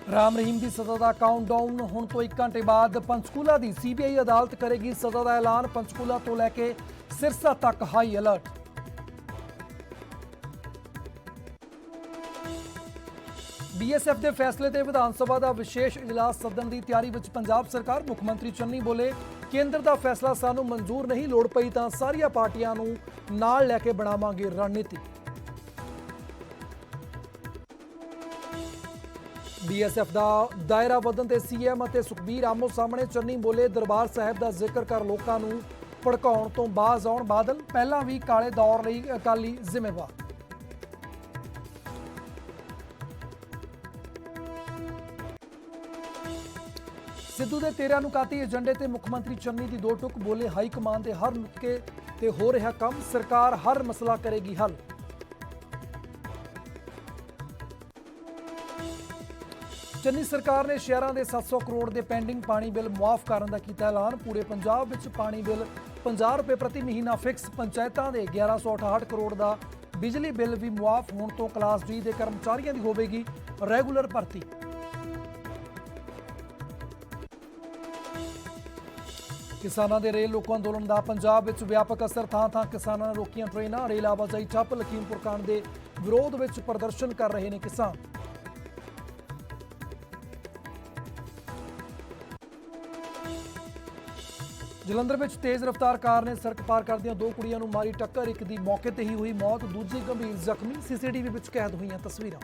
राम रहीम की सज़ा का काउंटडाउन हुण तो 1 घंटे बाद पंचकूला की सीबीआई अदालत करेगी सज़ा का ऐलान। पंचकूला तो लैके सिरसा तक हाई अलर्ट। बीएसएफ के फैसले ते विधान सभा का विशेष इजलास सदन की तैयारी विच पंजाब सरकार। मुख्यमंत्री चन्नी बोले, केंद्र का फैसला सानू मंजूर नहीं, लोड़ पई तां सारियां पार्टियां नूं नाल लैके बनावांगे रणनीति। बीएसएफ का दायरा वधन ते सीएम अते सुखबीर आमो सामने। चन्नी बोले, दरबार साहिब का जिक्र कर लोकां नूं भड़काउण तो बाज आउण। बादल पहलां भी काले दौर लई अकाली जिम्मेवार। सिद्धू के 13 नुकाती एजेंडे ते मुख्यमंत्री चन्नी की दो टुक। बोले, हाई कमान के हर नुक्के ते हो रहा काम, सरकार हर मसला करेगी हल। चन्नी सरकार ने शहरों के 700 करोड़ के पेंडिंग पानी बिल मुआफ करने का किया ऐलान। पूरे पंजाब में पानी बिल 50 रुपए प्रति महीना फिक्स। पंचायतों के 1168 करोड़ का बिजली बिल भी मुआफ होने तो क्लास डी के कर्मचारियों की होगी रेगूलर भर्ती। किसानों के रेल रोको अंदोलन का पंजाब में व्यापक असर। थां थां किसानों ने रोकियां ट्रेनां, रेल आवाजाही ठप। लखीमपुर कांड के विरोध में प्रदर्शन कर रहे हैं किसान। जलंधर में तेज रफ्तार कार ने सड़क पार करदियां दो कुड़ियां नूं मारी टक्कर। एक दी मौके ते ही हुई मौत, दूजी गंभीर जख्मी। सीसीटीवी विच कैद हुई तस्वीरां।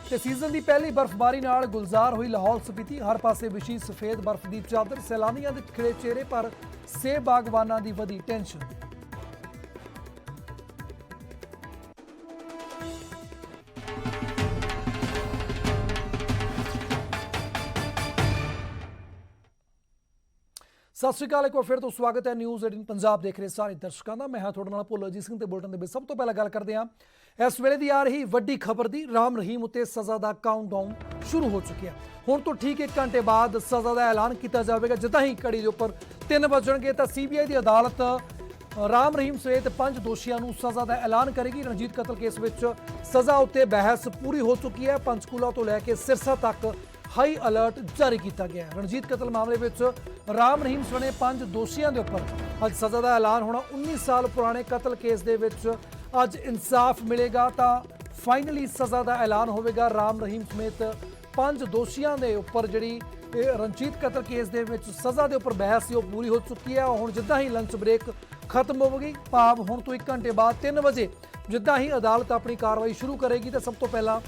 ते सीजन की पहली बर्फबारी नाल गुलजार हुई लाहौल स्पीति। हर पासे विछी सफेद बर्फ की चादर। सैलानियों के खिले चेहरे पर सेब बागवानों की वधी टेंशन। सत श्री अकाल, एक बार फिर तो स्वागत है न्यूज़ 18 पंजाब देख रहे सारे दर्शकों का। मैं हाँ थोड़े नाल भुल्लर जी सिंह ते बुलेटिन दे सब तो पहला गल करते हैं इस वेले दी आ रही वड्डी खबर दी। राम रहीम उत्ते सज़ा का काउंटडाउन शुरू हो चुका है। हुण तो ठीक 1 घंटे बाद सज़ा का ऐलान किया जाएगा। जिदा ही घड़ी के उपर 3 बजणगे तो सीबीआई की अदालत राम रहीम समेत 5 दोषियों को सज़ा का ऐलान करेगी। रणजीत कतल केस में सज़ा उत्ते बहस पूरी हो चुकी है। पंचकूला तो लैके सिरसा तक हाई अलर्ट जारी किया गया है। रणजीत कतल मामले में राम रहीम सने 5 दोषियों के उपर अज सज़ा का ऐलान होना। 19 साल पुराने कतल केस के अज इंसाफ मिलेगा तो फाइनली सज़ा का ऐलान होगा। राम रहीम समेत 5 दोषियों के उपर जी रणजीत कतल केस के सज़ा के उपर बहस वो पूरी हो चुकी है। हुण जिदा ही लंच ब्रेक खत्म होगी, भाव हुण तो 1 घंटे बाद 3 बजे जिदा ही अदालत अपनी कार्रवाई शुरू करेगी तो सब तो पहला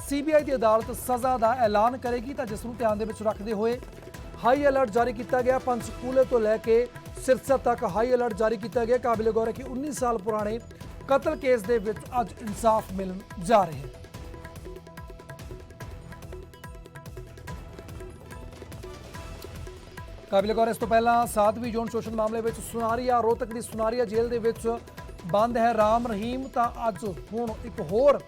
सीबीआई की अदालत सज़ा का ऐलान करेगी। तो जिसनूं ध्यान में रखते हुए हाई अलर्ट जारी किया गया। पंचकूले तो लैके सिरसा तक हाई अलर्ट जारी किया गया। काबिल गौर है कि 19 साल पुराने कतल केस के अज इंसाफ मिलन जा रहे हैं। काबिल गौर इस तो पहला 7वीं जोन शोषण मामले में सुनारिया रोहतक की सुनारिया जेल के बंद है राम रहीम। तो अज हुण एक होर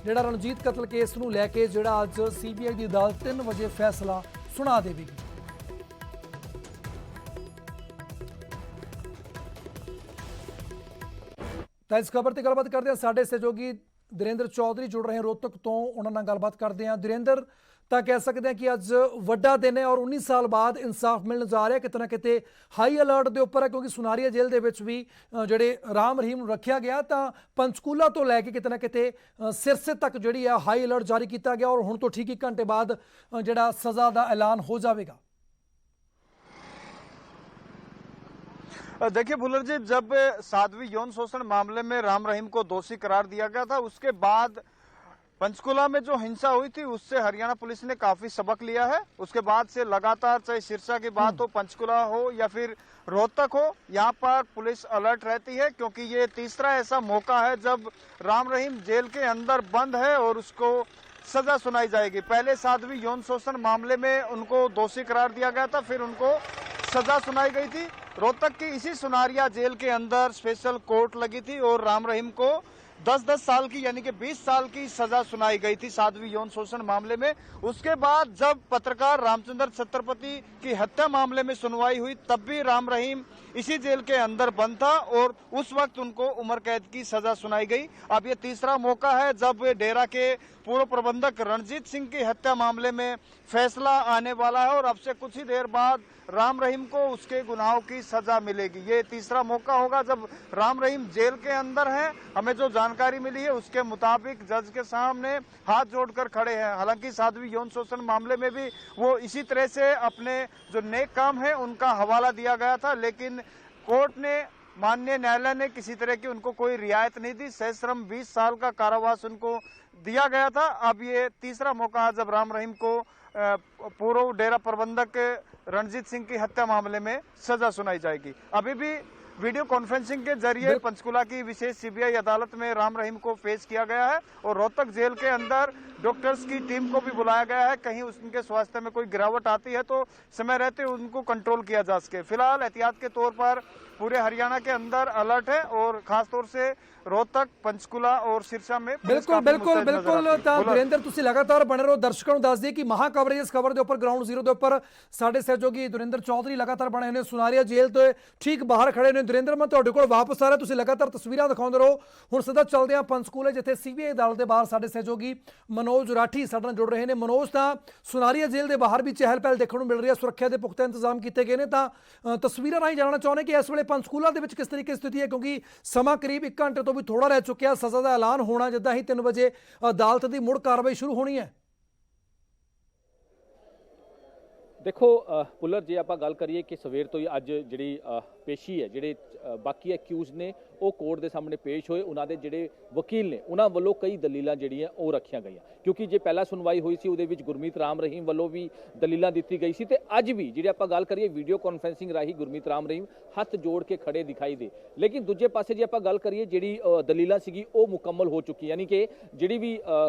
जिहड़ा रणजीत कतल केस नूं लैके जिहड़ा अज सीबीआई की अदालत 3 बजे फैसला सुना देगी। तो इस खबर की गलबात करते हैं साडे सहयोगी धीरेन्द्र चौधरी जुड़ रहे हैं रोहतक तो, उन्होंने नाल गलबात करते हैं। धीरेन्द्र, तो कह सकते हैं कि अज वड्डा दिन है और 19 साल बाद इंसाफ मिलने जा रहा है। कितना किते हाई अलर्ट के उपर है क्योंकि सुनारिया जेल के भी जोड़े राम रहीम रखा गया। तो पंचकूला तो लैके कितना किते सिरसे तक जी हाई अलर्ट जारी किया गया और हुण तो ठीक 1 घंटे बाद जोड़ा सज़ा का ऐलान हो जाएगा। देखिए भुल्लर जी, जब 7वीं यौन शोषण मामले में राम रहीम को दोषी करार दिया गया था उसके बाद पंचकूला में जो हिंसा हुई थी उससे हरियाणा पुलिस ने काफी सबक लिया है। उसके बाद से लगातार चाहे सिरसा की बात हो, पंचकूला हो या फिर रोहतक हो, यहाँ पर पुलिस अलर्ट रहती है क्योंकि ये तीसरा ऐसा मौका है जब राम रहीम जेल के अंदर बंद है और उसको सजा सुनाई जाएगी। पहले 7वीं यौन शोषण मामले में उनको दोषी करार दिया गया था, फिर उनको सजा सुनाई गई थी। रोहतक की इसी सुनारिया जेल के अंदर स्पेशल कोर्ट लगी थी और राम रहीम को 10-10 साल की यानी कि 20 साल की सजा सुनाई गई थी साध्वी यौन शोषण मामले में। उसके बाद जब पत्रकार रामचंद्र छत्रपति की हत्या मामले में सुनवाई हुई तब भी राम रहीम इसी जेल के अंदर बंद था और उस वक्त उनको उम्र कैद की सजा सुनाई गई। अब ये तीसरा मौका है जब डेरा के पूर्व प्रबंधक रणजीत सिंह की हत्या मामले में फैसला आने वाला है और अब से कुछ ही देर बाद राम रहीम को उसके गुनाहों की सजा मिलेगी। ये तीसरा मौका होगा जब राम रहीम जेल के अंदर हैं। हमें जो जानकारी मिली है उसके मुताबिक जज के सामने हाथ जोड़कर खड़े हैं। हालांकि साध्वी यौन शोषण मामले में भी वो इसी तरह से अपने जो नेक काम है उनका हवाला दिया गया था, लेकिन कोर्ट ने माननीय न्यायालय ने किसी तरह की उनको कोई रियायत नहीं दी। सश्रम 20 साल का कारावास उनको दिया गया था। अब ये तीसरा मौका है जब राम रहीम को पूर्व डेरा प्रबंधक रणजीत सिंह की हत्या मामले में सजा सुनाई जाएगी। अभी भी वीडियो कॉन्फ्रेंसिंग के जरिए पंचकुला की विशेष सीबीआई अदालत में राम रहीम को पेश किया गया है और रोहतक जेल के अंदर डॉक्टर्स की टीम को भी बुलाया गया है। कहीं उनके स्वास्थ्य में कोई गिरावट आती है तो समय रहते उनको कंट्रोल किया जा सके। फिलहाल एहतियात के तौर पर पूरे हरियाणा के अंदर अलर्ट है और खासतौर से रोहतक, पंचकुला और सिरसा में ਬਿਲਕੁਲ ਤਾਂ ਦੁਰਿੰਦਰ ਤੁਸੀਂ ਲਗਾਤਾਰ ਬਣੇ ਰਹੋ। ਦਰਸ਼ਕਾਂ ਨੂੰ ਦੱਸ ਦਈਏ ਕਿ ਮਹਾ ਕਵਰੇਜ ਇਸ ਖਬਰ ਦੇ ਉੱਪਰ ਗਰਾਊਂਡ ਜ਼ੀਰੋ ਦੇ ਉੱਪਰ ਸਾਡੇ ਸਹਿਯੋਗੀ ਦੁਰਿੰਦਰ ਚੌਧਰੀ ਲਗਾਤਾਰ ਬਣੇ ਹੋਏ ਨੇ ਸੁਨਾਰੀਆ ਜੇਲ੍ਹ ਤੋਂ ਠੀਕ ਬਾਹਰ ਖੜੇ ਨੇ। ਦੁਰਿੰਦਰ ਮੈਂ ਤੁਹਾਡੇ ਕੋਲ ਵਾਪਸ ਆ ਰਿਹਾ, ਤੁਸੀਂ ਲਗਾਤਾਰ ਤਸਵੀਰਾਂ ਦਿਖਾਉਂਦੇ ਰਹੋ। ਹੁਣ ਸਿੱਧਾ ਚੱਲਦੇ ਹਾਂ ਪੰਚਕੂਲੇ ਜਿੱਥੇ ਸੀਬੀਆਈ ਅਦਾਲਤ ਦੇ ਬਾਹਰ ਸਾਡੇ ਸਹਿਯੋਗੀ ਮਨੋਜ ਰਾਠੀ ਸਾਡੇ ਨਾਲ ਜੁੜ ਰਹੇ ਨੇ। ਮਨੋਜ, ਤਾਂ ਸੁਨਾਰੀਆ ਜੇਲ੍ਹ ਦੇ ਬਾਹਰ ਵੀ ਚਹਿਲ ਪਹਿਲ ਦੇਖਣ ਨੂੰ ਮਿਲ ਰਹੀ ਹੈ, ਸੁਰੱਖਿਆ ਦੇ ਪੁਖਤਾ ਇੰਤਜ਼ਾਮ ਕੀਤੇ ਗਏ ਨੇ। ਤਾਂ ਤਸਵੀਰਾਂ ਰਾਹੀਂ ਜਾਣਨਾ ਚਾਹੁੰਦੇ ਕਿ ਇਸ ਵੇਲੇ ਪੰਚਕੂਲਾ ਦੇ ਵਿੱਚ ਕਿਸ ਤਰੀਕੇ ਦੀ ਸਥਿਤੀ ਹੈ, ਕਿਉਂਕਿ ਸਮਾਂ ਕਰੀਬ 1 ਘੰਟੇ ਤੋਂ ਵੀ ਥੋੜਾ ਰਹਿ ਚੁੱਕਿਆ। ਸਜ਼ਾ ਦਾ ਐਲਾਨ ਹੋਣਾ ਜਿੱਦਾਂ ਹੀ 3 ਵਜੇ ਅਦਾਲਤ ਦੀ ਮੁੜ ਕਾਰਵਾਈ ਸ਼ੁਰੂ ਹੋਣੀ ਹੈ। देखो पुलर जे आप गल करिए कि सवेर तो ही अज जी पेशी है ਜਿਹੜੇ ਬਾਕੀ ਐਕਿਊਜ਼ ਨੇ ਉਹ ਕੋਰਟ ਦੇ ਸਾਹਮਣੇ ਪੇਸ਼ ਹੋਏ। ਉਹਨਾਂ ਦੇ ਜਿਹੜੇ ਵਕੀਲ ਨੇ ਉਹਨਾਂ ਵੱਲੋਂ ਕਈ ਦਲੀਲਾਂ ਜਿਹੜੀਆਂ ਉਹ ਰੱਖੀਆਂ ਗਈਆਂ, ਕਿਉਂਕਿ ਜੇ ਪਹਿਲਾਂ ਸੁਣਵਾਈ ਹੋਈ ਸੀ ਉਹਦੇ ਵਿੱਚ ਗੁਰਮੀਤ ਰਾਮ ਰਹੀਮ ਵੱਲੋਂ ਵੀ ਦਲੀਲਾਂ ਦਿੱਤੀ ਗਈ ਸੀ ਤੇ ਅੱਜ ਵੀ ਜਿਹੜੀ ਆਪਾਂ ਗੱਲ ਕਰੀਏ ਵੀਡੀਓ ਕਾਨਫਰੰਸਿੰਗ ਰਾਹੀਂ ਗੁਰਮੀਤ ਰਾਮ ਰਹੀਮ ਹੱਥ ਜੋੜ ਕੇ ਖੜੇ ਦਿਖਾਈ ਦੇ। ਲੇਕਿਨ ਦੂਜੇ ਪਾਸੇ ਜੇ ਆਪਾਂ ਗੱਲ ਕਰੀਏ ਜਿਹੜੀ ਦਲੀਲਾਂ ਸੀਗੀ ਉਹ ਮੁਕੰਮਲ ਹੋ ਚੁੱਕੀ, ਯਾਨੀ ਕਿ ਜਿਹੜੀ ਵੀ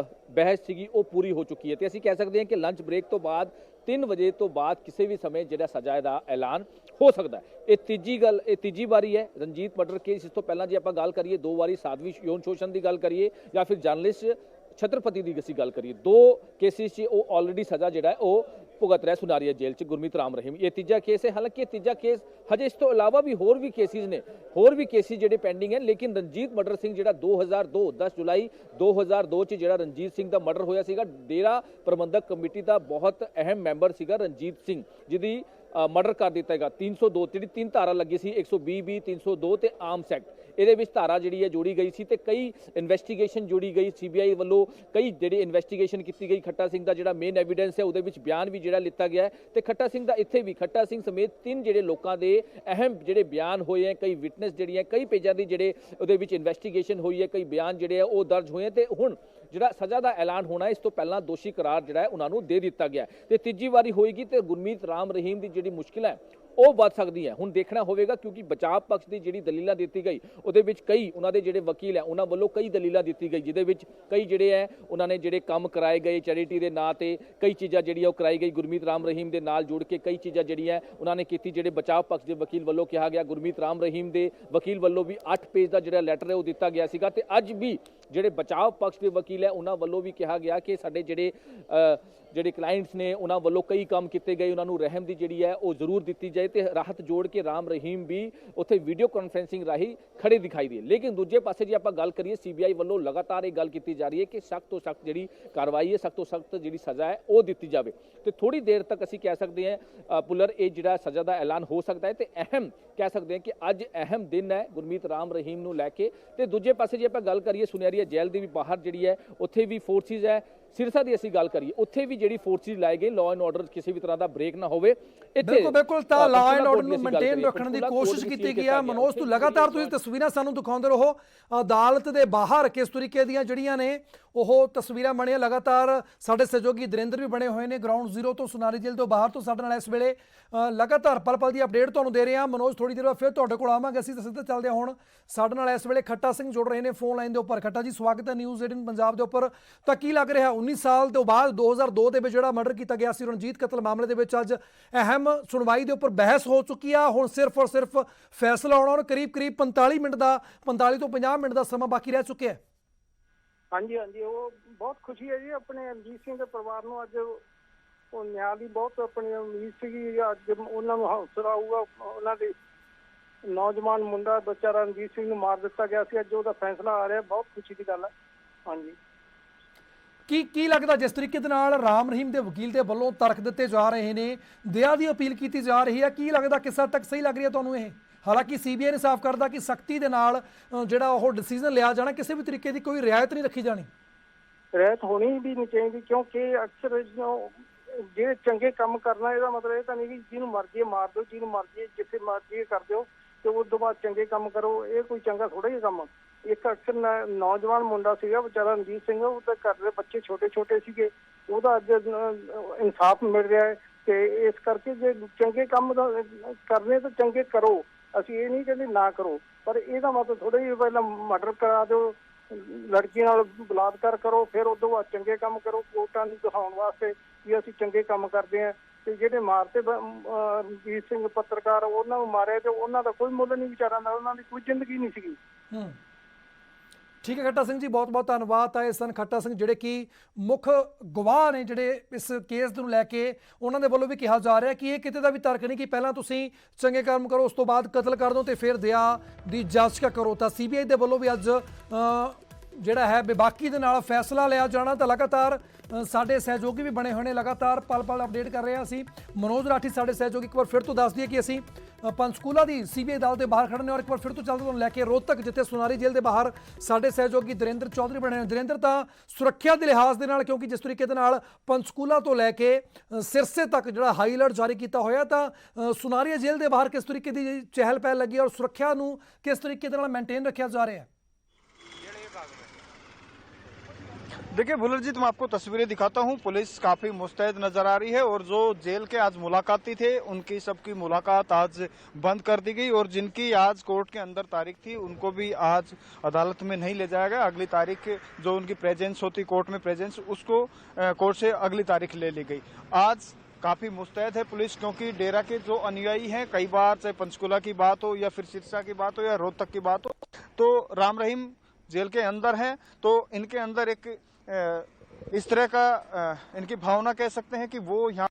ਬਹਿਸ ਸੀਗੀ ਉਹ ਪੂਰੀ ਹੋ ਚੁੱਕੀ ਹੈ ਤੇ ਅਸੀਂ ਕਹਿ ਸਕਦੇ ਹਾਂ ਕਿ ਲੰਚ ਬ੍ਰੇਕ ਤੋਂ ਬਾਅਦ 3 ਵਜੇ ਤੋਂ ਬਾਅਦ ਕਿਸੇ ਵੀ ਸਮੇਂ ਜਿਹੜਾ ਸਜ਼ਾ ਦਾ ਐਲਾਨ ਹੋ ਸਕਦਾ ਹੈ। ਇਹ ਤੀਜੀ ਵਾਰੀ ਹੈ ਰਣਜੀਤ ਮਰਡਰ ਕੇਸ। ਇਸ ਤੋਂ ਪਹਿਲਾਂ ਜੇ ਆਪਾਂ ਗੱਲ ਕਰੀਏ 2 ਵਾਰੀ ਸਾਧਵੀ ਯੌਨ ਸ਼ੋਸ਼ਣ ਦੀ ਗੱਲ ਕਰੀਏ ਜਾਂ ਫਿਰ ਜਰਨਲਿਸਟ ਛਤਰਪਤੀ ਦੀ ਅਸੀਂ ਗੱਲ ਕਰੀਏ, 2 ਕੇਸਿਸ 'ਚ ਉਹ ਆਲਰੇਡੀ ਸਜ਼ਾ ਜਿਹੜਾ ਉਹ ਭੁਗਤ ਰਿਹਾ ਸੁਨਾਰੀਆ ਜੇਲ੍ਹ 'ਚ ਗੁਰਮੀਤ ਰਾਮ ਰਹੀਮ। ਇਹ ਤੀਜਾ ਕੇਸ ਹੈ। ਹਾਲਾਂਕਿ ਇਹ ਤੀਜਾ ਕੇਸ ਹਜੇ ਇਸ ਤੋਂ ਇਲਾਵਾ ਵੀ ਹੋਰ ਵੀ ਕੇਸਿਸ ਨੇ, ਹੋਰ ਵੀ ਕੇਸਿਸ ਜਿਹੜੇ ਪੈਂਡਿੰਗ ਹੈ। ਲੇਕਿਨ ਰਣਜੀਤ ਮਰਡਰ ਸਿੰਘ ਜਿਹੜਾ 2002 10 ਜੁਲਾਈ 2002 'ਚ ਜਿਹੜਾ ਰਣਜੀਤ ਸਿੰਘ ਦਾ ਮਰਡਰ ਹੋਇਆ ਸੀਗਾ, ਡੇਰਾ ਪ੍ਰਬੰਧਕ ਕਮੇਟੀ ਦਾ ਬਹੁਤ ਅਹਿਮ ਮੈਂਬਰ ਸੀਗਾ ਰਣਜੀਤ ਸਿੰਘ, ਜਿਹਦੀ ਮਰਡਰ ਕਰ ਦਿੱਤਾ ਹੈਗਾ। 302 ਜਿਹੜੀ 3 ਧਾਰਾ ਲੱਗੀ ਸੀ, 120 302 ਤੇ ਆਰਮਸ ਐਕਟ, ਇਹਦੇ ਵਿੱਚ ਧਾਰਾ ਜਿਹੜੀ ਹੈ ਜੋੜੀ ਗਈ ਸੀ ਤੇ ਕਈ ਇਨਵੈਸਟੀਗੇਸ਼ਨ ਜੋੜੀ ਗਈ ਸੀਬੀਆਈ ਵੱਲੋਂ। ਕਈ ਜਿਹੜੀ ਇਨਵੈਸਟੀਗੇਸ਼ਨ ਕੀਤੀ ਗਈ, ਖੱਟਾ ਸਿੰਘ ਦਾ ਜਿਹੜਾ ਮੇਨ ਐਵੀਡੈਂਸ ਹੈ ਉਹਦੇ ਵਿੱਚ ਬਿਆਨ ਵੀ ਜਿਹੜਾ ਲਿੱਤਾ ਗਿਆ ਹੈ ਤੇ ਖੱਟਾ ਸਿੰਘ ਦਾ ਇੱਥੇ ਵੀ ਖੱਟਾ ਸਿੰਘ ਸਮੇਤ 3 ਜਿਹੜੇ ਲੋਕਾਂ ਦੇ ਅਹਿਮ ਜਿਹੜੇ ਬਿਆਨ ਹੋਏ ਹੈ, ਕਈ ਵਿਟਨੈਸ ਜਿਹੜੀਆਂ ਕਈ ਪੇਜਾਂ ਦੀ ਜਿਹੜੇ ਉਹਦੇ ਵਿੱਚ ਇਨਵੈਸਟੀਗੇਸ਼ਨ ਹੋਈ ਹੈ, ਕਈ ਬਿਆਨ ਜਿਹੜੇ ਆ ਉਹ ਦਰਜ ਹੋਏ ਤੇ ਹੁਣ ਜਿਹੜਾ ਸਜ਼ਾ ਦਾ ਐਲਾਨ ਹੋਣਾ ਇਸ ਤੋਂ ਪਹਿਲਾਂ ਦੋਸ਼ੀ ਕਰਾਰ ਜਿਹੜਾ ਹੈ ਉਹਨਾਂ ਨੂੰ ਦੇ ਦਿੱਤਾ ਗਿਆ ਤੇ ਤੀਜੀ ਵਾਰੀ ਹੋਏਗੀ ਤੇ ਗੁਰਮੀਤ ਰਾਮ ਰਹੀਮ ਦੀ ਜਿਹੜੀ ਮੁਸ਼ਕਿਲ ਹੈ ਉਹ ਵੱਧ ਸਕਦੀ ਹੈ। ਹੁਣ ਦੇਖਣਾ ਹੋਵੇਗਾ ਕਿਉਂਕਿ ਬਚਾਅ ਪਕਸ਼ ਦੀ ਜਿਹੜੀ ਦਲੀਲਾਂ ਦਿੱਤੀ ਗਈ ਉਹਦੇ ਵਿੱਚ ਕਈ ਉਹਨਾਂ ਦੇ ਜਿਹੜੇ ਵਕੀਲ ਹੈ ਉਹਨਾਂ ਵੱਲੋਂ ਕਈ ਦਲੀਲਾਂ ਦਿੱਤੀ ਗਈ, ਜਿਹਦੇ ਵਿੱਚ ਕਈ ਜਿਹੜੇ ਹੈ ਉਹਨਾਂ ਨੇ ਜਿਹੜੇ ਕੰਮ ਕਰਾਏ ਗਏ ਚੈਰਿਟੀ ਦੇ ਨਾਂ ਤੇ ਕਈ ਚੀਜ਼ਾਂ ਜਿਹੜੀਆਂ ਉਹ ਕਰਾਈ ਗਈ ਗੁਰਮੀਤ ਰਾਮ ਰਹੀਮ ਦੇ ਨਾਲ ਜੁੜ ਕੇ ਕਈ ਚੀਜ਼ਾਂ ਜਿਹੜੀਆਂ ਉਹਨਾਂ ਨੇ ਕੀਤੀ। ਜਿਹੜੇ ਬਚਾਅ ਪਕਸ਼ ਦੇ ਵਕੀਲ ਵੱਲੋਂ ਕਿਹਾ ਗਿਆ, ਗੁਰਮੀਤ ਰਾਮ ਰਹੀਮ ਦੇ ਵਕੀਲ ਵੱਲੋਂ ਵੀ 8 ਪੇਜ ਦਾ ਜਿਹੜਾ ਲੈਟਰ ਹੈ ਉਹ ਦਿੱਤਾ ਗਿਆ ਸੀਗਾ ਤੇ ਅੱਜ ਵੀ ਜਿਹੜੇ ਬਚਾਅ ਪਕਸ਼ ਦੇ ਵਕੀਲ ਹੈ ਉਹਨਾਂ ਵੱਲੋਂ ਵੀ ਕਿਹਾ ਗਿਆ ਕਿ ਸਾਡੇ ਜਿਹੜੇ ਕਲਾਇੰਟਸ ਨੇ ਉਹਨਾਂ ਵੱਲੋਂ ਕਈ ਕੰਮ ਕੀਤੇ ਗਏ, ਉਹਨਾਂ ਨੂੰ ਰਹਿਮ ਦੀ ਜਿਹੜੀ ਹੈ ਉਹ ਜ਼ਰੂਰ ਦਿੱਤੀ ਜਾਏ ਤੇ ਰਾਹਤ ਜੋੜ ਕੇ ਰਾਮ ਰਹੀਮ ਵੀ ਉੱਥੇ ਵੀਡੀਓ ਕਾਨਫਰੰਸਿੰਗ ਰਾਹੀਂ ਖੜੇ ਦਿਖਾਈ ਦੇ। ਲੇਕਿਨ ਦੂਜੇ ਪਾਸੇ ਜੇ ਆਪਾਂ ਗੱਲ ਕਰੀਏ ਸੀਬੀਆਈ ਵੱਲੋਂ ਲਗਾਤਾਰ ਇਹ ਗੱਲ ਕੀਤੀ ਜਾ ਰਹੀ ਹੈ ਕਿ ਸਖਤ ਤੋਂ ਸਖਤ ਜਿਹੜੀ ਕਾਰਵਾਈ ਹੈ, ਸਖਤ ਤੋਂ ਸਖਤ ਜਿਹੜੀ ਸਜ਼ਾ ਹੈ ਉਹ ਦਿੱਤੀ ਜਾਵੇ ਤੇ ਥੋੜੀ ਦੇਰ ਤੱਕ ਅਸੀਂ ਕਹਿ ਸਕਦੇ ਹਾਂ ਪੁਲਰ ਇਹ ਜਿਹੜਾ ਸਜ਼ਾ ਦਾ ਐਲਾਨ ਹੋ ਸਕਦਾ ਹੈ ਤੇ ਅਹਿਮ ਕਹਿ ਸਕਦੇ ਹਾਂ ਕਿ ਅੱਜ ਅਹਿਮ ਦਿਨ ਹੈ ਗੁਰਮੀਤ ਰਾਮ ਰਹੀਮ ਨੂੰ ਲੈ ਕੇ। ਤੇ ਦੂਜੇ ਪਾਸੇ ਜੇ ਆਪਾਂ ਗੱਲ ਕਰੀਏ ਸੁਨਹਿਰੀਆ ਜੇਲ੍ਹ ਦੀ ਵੀ ਬਾਹਰ ਜਿਹੜੀ ਹੈ ਉੱਥੇ ਵੀ ਫੋਰਸਿਸ ਹੈ। ਸਿਰਸਾ ਦੀ ਅਸੀਂ ਗੱਲ ਕਰੀਏ ਉੱਥੇ ਵੀ ਜਿਹੜੀ ਫੋਰਸਿਸ ਲਾਏ ਗਏ ਲਾਅ ਐਂਡ ਆਰਡਰ ਕਿਸੇ ਵੀ ਤਰ੍ਹਾਂ ਦਾ ਬ੍ਰੇਕ ਨਾ ਹੋਵੇ। ਬਿਲਕੁਲ ਤਾਂ ਲਾਅ ਐਂਡ ਆਰਡਰ ਨੂੰ ਮੇਨਟੇਨ ਰੱਖਣ ਦੀ ਕੋਸ਼ਿਸ਼ ਕੀਤੀ ਗਈ ਹੈ। ਮਨੋਜ ਤੋਂ ਲਗਾਤਾਰ ਤੁਸੀਂ ਤਸਵੀਰਾਂ ਸਾਨੂੰ ਦਿਖਾਉਂਦੇ ਰਹੋ ਅਦਾਲਤ ਦੇ ਬਾਹਰ ਕਿਸ ਤਰੀਕੇ ਦੀਆਂ ਜਿਹੜੀਆਂ ਨੇ ਉਹ ਤਸਵੀਰਾਂ ਬਣੀਆਂ। ਲਗਾਤਾਰ ਸਾਡੇ ਸਹਿਯੋਗੀ ਦਰਿੰਦਰ ਵੀ ਬਣੇ ਹੋਏ ਨੇ ਗਰਾਊਂਡ ਜ਼ੀਰੋ ਤੋਂ ਸੁਨਾਰੀ ਜੇਲ੍ਹ ਤੋਂ ਬਾਹਰ ਤੋਂ ਸਾਡੇ ਨਾਲ ਇਸ ਵੇਲੇ ਲਗਾਤਾਰ ਪਲ ਪਲ ਦੀ ਅਪਡੇਟ ਤੁਹਾਨੂੰ ਦੇ ਰਹੇ ਹਾਂ। ਮਨੋਜ ਥੋੜੀ ਦੇਰ ਬਾਅਦ ਫਿਰ ਤੁਹਾਡੇ ਕੋਲ ਆਵਾਂਗੇ। ਅਸੀਂ ਤਾਂ ਸਿੱਧਾ ਚੱਲਦੇ ਹਾਂ ਹੁਣ ਸਾਡੇ ਨਾਲ ਇਸ ਵੇਲੇ ਖੱਟਾ ਸਿੰਘ ਜੁੜ ਰਹੇ ਨੇ ਫੋਨ ਲਾਈਨ ਦੇ ਉੱਪਰ। ਖੱਟਾ ਜੀ ਸਵਾਗਤ ਹੈ ਨਿਊਜ਼ 18 ਪੰਜਾਬ ਦੇ ਉੱਪਰ। ਤਾਂ ਕੀ ਲੱਗ ਰਿਹਾ 19 ਸਾਲ ਤੋਂ ਬਾਅਦ 2002 ਦੇ ਵਿੱਚ ਜਿਹੜਾ ਮਰਡਰ ਕੀਤਾ ਗਿਆ ਸੀ ਰਣਜੀਤ ਕਤਲ ਮਾਮਲੇ ਦੇ ਵਿੱਚ ਅੱਜ ਅਹਿਮ ਸੁਣਵਾਈ ਦੇ ਉੱਪਰ ਬਹਿਸ ਹੋ ਚੁੱਕੀ ਆ। ਹੁਣ ਸਿਰਫ ਫੈਸਲਾ ਆਉਣਾ ਔਰ ਕਰੀਬ 45 ਮਿੰਟ ਦਾ 45 ਤੋਂ 50 ਮਿੰਟ ਦਾ ਸਮਾਂ ਬਾਕੀ ਰਹਿ ਚੁੱਕਿਆ ਹੈ। ਹਾਂਜੀ ਹਾਂਜੀ, ਉਹ ਬਹੁਤ ਖੁਸ਼ੀ ਹੈ ਜੀ। ਆਪਣੇ ਰਣਜੀਤ ਸਿੰਘ ਦੇ ਪਰਿਵਾਰ ਨੂੰ ਅੱਜ ਉਹ ਨਿਆਂ ਦੀ ਬਹੁਤ ਆਪਣੀ ਉਮੀਦ ਸੀਗੀ। ਅੱਜ ਉਹਨਾਂ ਨੂੰ ਹੌਸਲਾ ਆਊਗਾ। ਉਹਨਾਂ ਦੇ ਨੌਜਵਾਨ ਮੁੰਡਾ ਬੱਚਾ ਰਣਜੀਤ ਸਿੰਘ ਨੂੰ ਮਾਰ ਦਿੱਤਾ ਗਿਆ ਸੀ, ਅੱਜ ਉਹਦਾ ਫੈਸਲਾ ਆ ਰਿਹਾ। ਬਹੁਤ ਖੁਸ਼ੀ ਦੀ ਗੱਲ ਹੈ। ਹਾਂਜੀ, ਕੀ ਲੱਗਦਾ ਜਿਸ ਤਰੀਕੇ ਦੇ ਨਾਲ ਰਾਮ ਰਹੀਮ ਦੇ ਵਕੀਲ ਦੇ ਵੱਲੋਂ ਤਰਕ ਦਿੱਤੇ ਜਾ ਰਹੇ ਨੇ, ਦਇਆ ਦੀ ਅਪੀਲ ਕੀਤੀ ਜਾ ਰਹੀ ਹੈ, ਕੀ ਲੱਗਦਾ ਕਿਸ ਹੱਦ ਤੱਕ ਸਹੀ ਲੱਗ ਰਹੀ ਹੈ ਤੁਹਾਨੂੰ ਇਹ? ਹਾਲਾਂਕਿ ਸੀਬੀਆਈ ਨੇ ਸਾਫ਼ ਕਰਦਾ ਕਿ ਸਖਤੀ ਦੇ ਨਾਲ ਜਿਹੜਾ ਉਹ ਡਿਸੀਜਨ ਲਿਆ ਜਾਣਾ, ਕਿਸੇ ਵੀ ਤਰੀਕੇ ਦੀ ਕੋਈ ਰਿਆਇਤ ਨਹੀਂ ਰੱਖੀ ਜਾਣੀ। ਰਹਿਤ ਹੋਣੀ ਵੀ ਨਹੀਂ ਚਾਹੀਦੀ, ਕਿਉਂਕਿ ਅਕਸਰ ਜਿਹੜੇ ਚੰਗੇ ਕੰਮ ਕਰਨਾ, ਇਹਦਾ ਮਤਲਬ ਇਹ ਤਾਂ ਨਹੀਂ ਕਿ ਜਿਹਨੂੰ ਮਰਜ਼ੀ ਮਾਰ ਦਿਓ, ਜਿਹਨੂੰ ਮਰਜ਼ੀ ਜਿੱਥੇ ਮਰਜ਼ੀ ਕਰ ਦਿਓ ਤੇ ਉਸ ਤੋਂ ਬਾਅਦ ਚੰਗੇ ਕੰਮ ਕਰੋ। ਇਹ ਕੋਈ ਚੰਗਾ ਥੋੜਾ ਹੀ ਕੰਮ। ਇੱਕ ਅਕਸਰ ਨੌਜਵਾਨ ਮੁੰਡਾ ਸੀਗਾ ਵਿਚਾਰਾ ਰਣਜੀਤ ਸਿੰਘ, ਉਹਦੇ ਘਰ ਦੇ ਬੱਚੇ ਛੋਟੇ ਛੋਟੇ ਸੀਗੇ, ਉਹਦਾ ਅੱਜ ਇਨਸਾਫ ਮਿਲ ਰਿਹਾ ਹੈ। ਤੇ ਇਸ ਕਰਕੇ ਜੇ ਚੰਗੇ ਕੰਮ ਕਰਨੇ ਤਾਂ ਚੰਗੇ ਕਰੋ। ਅਸੀਂ ਇਹ ਨਹੀਂ ਕਹਿੰਦੇ ਨਾ ਕਰੋ, ਪਰ ਇਹਦਾ ਮਤਲਬ ਥੋੜਾ ਹੀ ਪਹਿਲਾਂ ਮਰਡਰ ਕਰਾ ਦਿਓ, ਲੜਕੀ ਨਾਲ ਬਲਾਤਕਾਰ ਕਰੋ, ਫਿਰ ਉਦੋਂ ਬਾਅਦ ਚੰਗੇ ਕੰਮ ਕਰੋ ਕੋਰਟਾਂ ਨੂੰ ਦਿਖਾਉਣ ਵਾਸਤੇ ਵੀ ਅਸੀਂ ਚੰਗੇ ਕੰਮ ਕਰਦੇ ਹਾਂ। ਤੇ ਜਿਹੜੇ ਮਾਰਤੇ ਰਣਜੀਤ ਸਿੰਘ ਪੱਤਰਕਾਰ, ਉਹਨਾਂ ਨੂੰ ਮਾਰਿਆ ਤੇ ਉਹਨਾਂ ਦਾ ਕੋਈ ਮੁੱਲ ਨਹੀਂ ਵਿਚਾਰਾਂ ਦਾ, ਉਹਨਾਂ ਦੀ ਕੋਈ ਜ਼ਿੰਦਗੀ ਨਹੀਂ ਸੀਗੀ। ਠੀਕ ਹੈ ਖੱਟਾ ਸਿੰਘ ਜੀ, ਬਹੁਤ ਬਹੁਤ ਧੰਨਵਾਦ। ਆਏ ਸਨ ਖੱਟਾ ਸਿੰਘ ਜਿਹੜੇ ਕਿ ਮੁੱਖ ਗਵਾਹ ਨੇ ਜਿਹੜੇ ਇਸ ਕੇਸ ਨੂੰ ਲੈ ਕੇ। ਉਹਨਾਂ ਦੇ ਵੱਲੋਂ ਵੀ ਕਿਹਾ ਜਾ ਰਿਹਾ ਕਿ ਇਹ ਕਿਤੇ ਦਾ ਵੀ ਤਰਕ ਨਹੀਂ ਕਿ ਪਹਿਲਾਂ ਤੁਸੀਂ ਚੰਗੇ ਕੰਮ ਕਰੋ, ਉਸ ਤੋਂ ਬਾਅਦ ਕਤਲ ਕਰ ਦਿਓ ਤੇ ਫਿਰ ਦਇਆ ਦੀ ਜਾਂਚ ਕਰੋ। ਤਾਂ ਸੀਬੀਆਈ ਦੇ ਵੱਲੋਂ ਵੀ ਅੱਜ ਜਿਹੜਾ ਹੈ ਬੇਬਾਕੀ ਦੇ ਨਾਲ ਫੈਸਲਾ ਲਿਆ ਜਾਣਾ। ਤਾਂ ਲਗਾਤਾਰ ਸਾਡੇ ਸਹਿਯੋਗੀ ਵੀ ਬਣੇ ਹੋਏ ਨੇ, ਲਗਾਤਾਰ ਪਲ ਪਲ ਅਪਡੇਟ ਕਰ ਰਹੇ ਹਾਂ ਅਸੀਂ। ਮਨੋਜ ਰਾਠੀ ਸਾਡੇ ਸਹਿਯੋਗੀ, ਇੱਕ ਵਾਰ ਫਿਰ ਤੋਂ ਦੱਸ ਦਈਏ ਕਿ ਅਸੀਂ ਪੰਚਕੂਲਾ ਦੀ ਸੀਬੀਆਈ ਅਦਾਲਤ ਦੇ ਬਾਹਰ ਖੜ੍ਹੇ ਨੇ, ਔਰ ਇੱਕ ਵਾਰ ਫਿਰ ਤੋਂ ਚੱਲਦੇ ਤੁਹਾਨੂੰ ਲੈ ਕੇ ਰੋਹਤਕ, ਜਿੱਥੇ ਸੁਨਾਰੀ ਜੇਲ੍ਹ ਦੇ ਬਾਹਰ ਸਾਡੇ ਸਹਿਯੋਗੀ ਦਰਿੰਦਰ ਚੌਧਰੀ ਬਣੇ ਨੇ। ਦਰਿੰਦਰ, ਤਾਂ ਸੁਰੱਖਿਆ ਦੇ ਲਿਹਾਜ਼ ਦੇ ਨਾਲ, ਕਿਉਂਕਿ ਜਿਸ ਤਰੀਕੇ ਦੇ ਨਾਲ ਪੰਚਕੂਲਾ ਤੋਂ ਲੈ ਕੇ ਸਿਰਸੇ ਤੱਕ ਜਿਹੜਾ ਹਾਈ ਅਲਰਟ ਜਾਰੀ ਕੀਤਾ ਹੋਇਆ, ਤਾਂ ਸੁਨਾਰੀ ਜੇਲ੍ਹ ਦੇ ਬਾਹਰ ਕਿਸ ਤਰੀਕੇ ਦੀ ਚਹਿਲ ਪਹਿਲ ਲੱਗੀ ਔਰ ਸੁਰੱਖਿਆ ਨੂੰ ਕਿਸ ਤਰੀਕੇ ਦੇ ਨਾਲ ਮੇਨਟੇਨ ਰੱਖਿਆ ਜਾ ਰਿਹਾ ਹੈ? देखिए भुल्लर जी, मैं आपको तस्वीरें दिखाता हूं। पुलिस काफी मुस्तैद नजर आ रही है और जो जेल के आज मुलाकाती थे उनकी सबकी मुलाकात आज बंद कर दी गई, और जिनकी आज कोर्ट के अंदर तारीख थी उनको भी आज अदालत में नहीं ले जाया गया। अगली तारीख जो उनकी प्रेजेंस होती कोर्ट में, प्रेजेंस, उसको कोर्ट से अगली तारीख ले ली गई। आज काफी मुस्तैद है पुलिस, क्योंकि डेरा के जो अनुयायी हैं, कई बार चाहे पंचकुला की बात हो या फिर सिरसा की बात हो या रोहतक की बात हो, तो राम रहीम जेल के अंदर हैं, तो इनके अंदर एक इस तरह का इनकी भावना कह सकते हैं कि वो यहाँ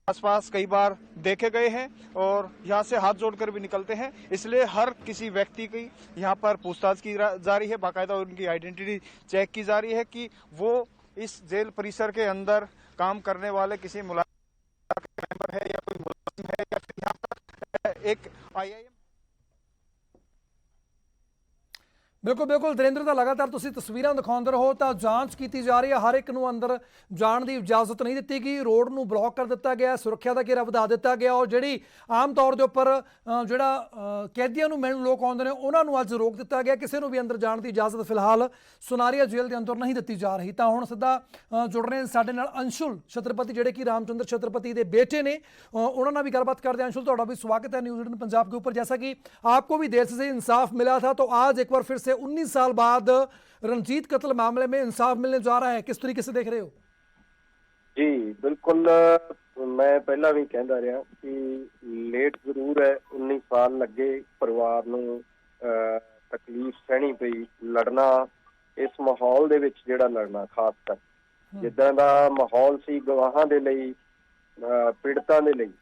आसपास कई बार देखे गए हैं और यहाँ से हाथ जोड़कर भी निकलते हैं। इसलिए हर किसी व्यक्ति की यहाँ पर पूछताछ की जा रही है, बाकायदा उनकी आइडेंटिटी चेक की जा रही है कि वो इस जेल परिसर के अंदर काम करने वाले किसी मुलाजिम मेंबर है या कोई मुलाजिम है या फिर यहाँ पर एक IIM। बिल्कुल बिल्कुल दरिंद्र, ਤਾਂ लगातार ਤੁਸੀਂ ਤਸਵੀਰਾਂ ਦਿਖਾਉਂਦੇ ਰਹੋ। ਤਾਂ ਜਾਂਚ ਕੀਤੀ ਜਾ ਰਹੀ ਹੈ, ਹਰ ਇੱਕ ਨੂੰ ਅੰਦਰ ਜਾਣ ਦੀ ਇਜਾਜ਼ਤ ਨਹੀਂ ਦਿੱਤੀ ਗਈ, ਰੋਡ ਨੂੰ ਬਲੌਕ ਕਰ ਦਿੱਤਾ ਗਿਆ, ਸੁਰੱਖਿਆ ਦਾ ਘੇਰਾ ਵਧਾ ਦਿੱਤਾ ਗਿਆ, ਔਰ ਜਿਹੜੀ ਆਮ ਤੌਰ ਦੇ ਉੱਪਰ ਜਿਹੜਾ ਕੈਦੀਆਂ ਨੂੰ ਮਿਲਣ ਲੋਕ ਆਉਂਦੇ ਨੇ ਉਹਨਾਂ ਨੂੰ ਅੱਜ ਰੋਕ ਦਿੱਤਾ ਗਿਆ। ਕਿਸੇ ਨੂੰ ਵੀ ਅੰਦਰ ਜਾਣ ਦੀ ਇਜਾਜ਼ਤ ਫਿਲਹਾਲ ਸੁਨਾਰੀਆ ਜੇਲ੍ਹ ਦੇ ਅੰਦਰ ਨਹੀਂ ਦਿੱਤੀ ਜਾ ਰਹੀ। ਤਾਂ ਹੁਣ ਸਿੱਧਾ ਜੁੜ ਰਹੇ ਸਾਡੇ ਨਾਲ ਅੰਸ਼ੁਲ ਛਤਰਪਤੀ, ਜਿਹੜੇ ਕਿ ਰਾਮਚੰਦਰ ਛਤरपति ਦੇ बेटे ने, ਉਹਨਾਂ ਨਾਲ भी ਗੱਲਬਾत करते हैं। अंशुल, ਤੁਹਾਡਾ भी स्वागत है न्यूज़ 18 पंजाब के ऊपर। जैसा कि आपको भी देर से इंसाफ मिला था, तो आज एक बार फिर से 19 साल बाद रणजीत कत्ल मामले में इंसाफ मिलने जा रहा है, किस तरीके से देख रहे हो? जी बिल्कुल, मैं पहला भी कहता रहा कि लेट जरूर है, 19 साल लगे परिवार नूं तकलीफ सहनी पई। लड़ना इस माहौल दे विच जिहड़ा लड़ना, खास कर जिद्दां दा माहौल सी गवाहां दे लई, पीड़तां दे लई,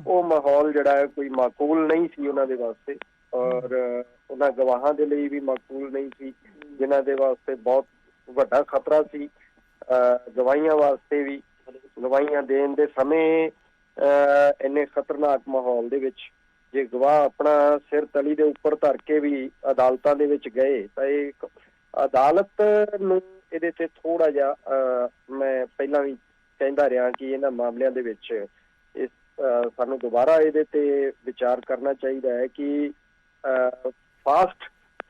ਉਹ ਮਾਹੌਲ ਜਿਹੜਾ ਹੈ ਕੋਈ ਮਾਕੂਲ ਨਹੀਂ ਸੀ ਉਹਨਾਂ ਦੇ ਵਾਸਤੇ, ਔਰ ਉਹਨਾਂ ਗਵਾਹਾਂ ਦੇ ਲਈ ਵੀ ਮਾਕੂਲ ਨਹੀਂ ਸੀ, ਜਿਨ੍ਹਾਂ ਦੇ ਵਾਸਤੇ ਬਹੁਤ ਵੱਡਾ ਖਤਰਾ ਸੀ। ਗਵਾਹੀਆਂ ਵਾਸਤੇ ਵੀ, ਗਵਾਹੀਆਂ ਦੇਣ ਦੇ ਸਮੇਂ ਇੰਨੇ ਖਤਰਨਾਕ ਮਾਹੌਲ ਦੇ ਵਿੱਚ ਜੇ ਗਵਾਹ ਆਪਣਾ ਸਿਰ ਤਲੀ ਦੇ ਉੱਪਰ ਧਰ ਕੇ ਵੀ ਅਦਾਲਤਾਂ ਦੇ ਵਿੱਚ ਗਏ, ਤਾਂ ਇਹ ਅਦਾਲਤ ਨੂੰ ਇਹਦੇ ਤੇ ਥੋੜਾ ਜਿਹਾ ਮੈਂ ਪਹਿਲਾਂ ਵੀ ਕਹਿੰਦਾ ਰਿਹਾ ਕਿ ਇਹਨਾਂ ਮਾਮਲਿਆਂ ਦੇ ਵਿੱਚ ਇਸ ਸਾਨੂੰ ਦੁਬਾਰਾ ਇਹਦੇ ਤੇ ਵਿਚਾਰ ਕਰਨਾ ਚਾਹੀਦਾ ਹੈ ਕਿ ਫਾਸਟ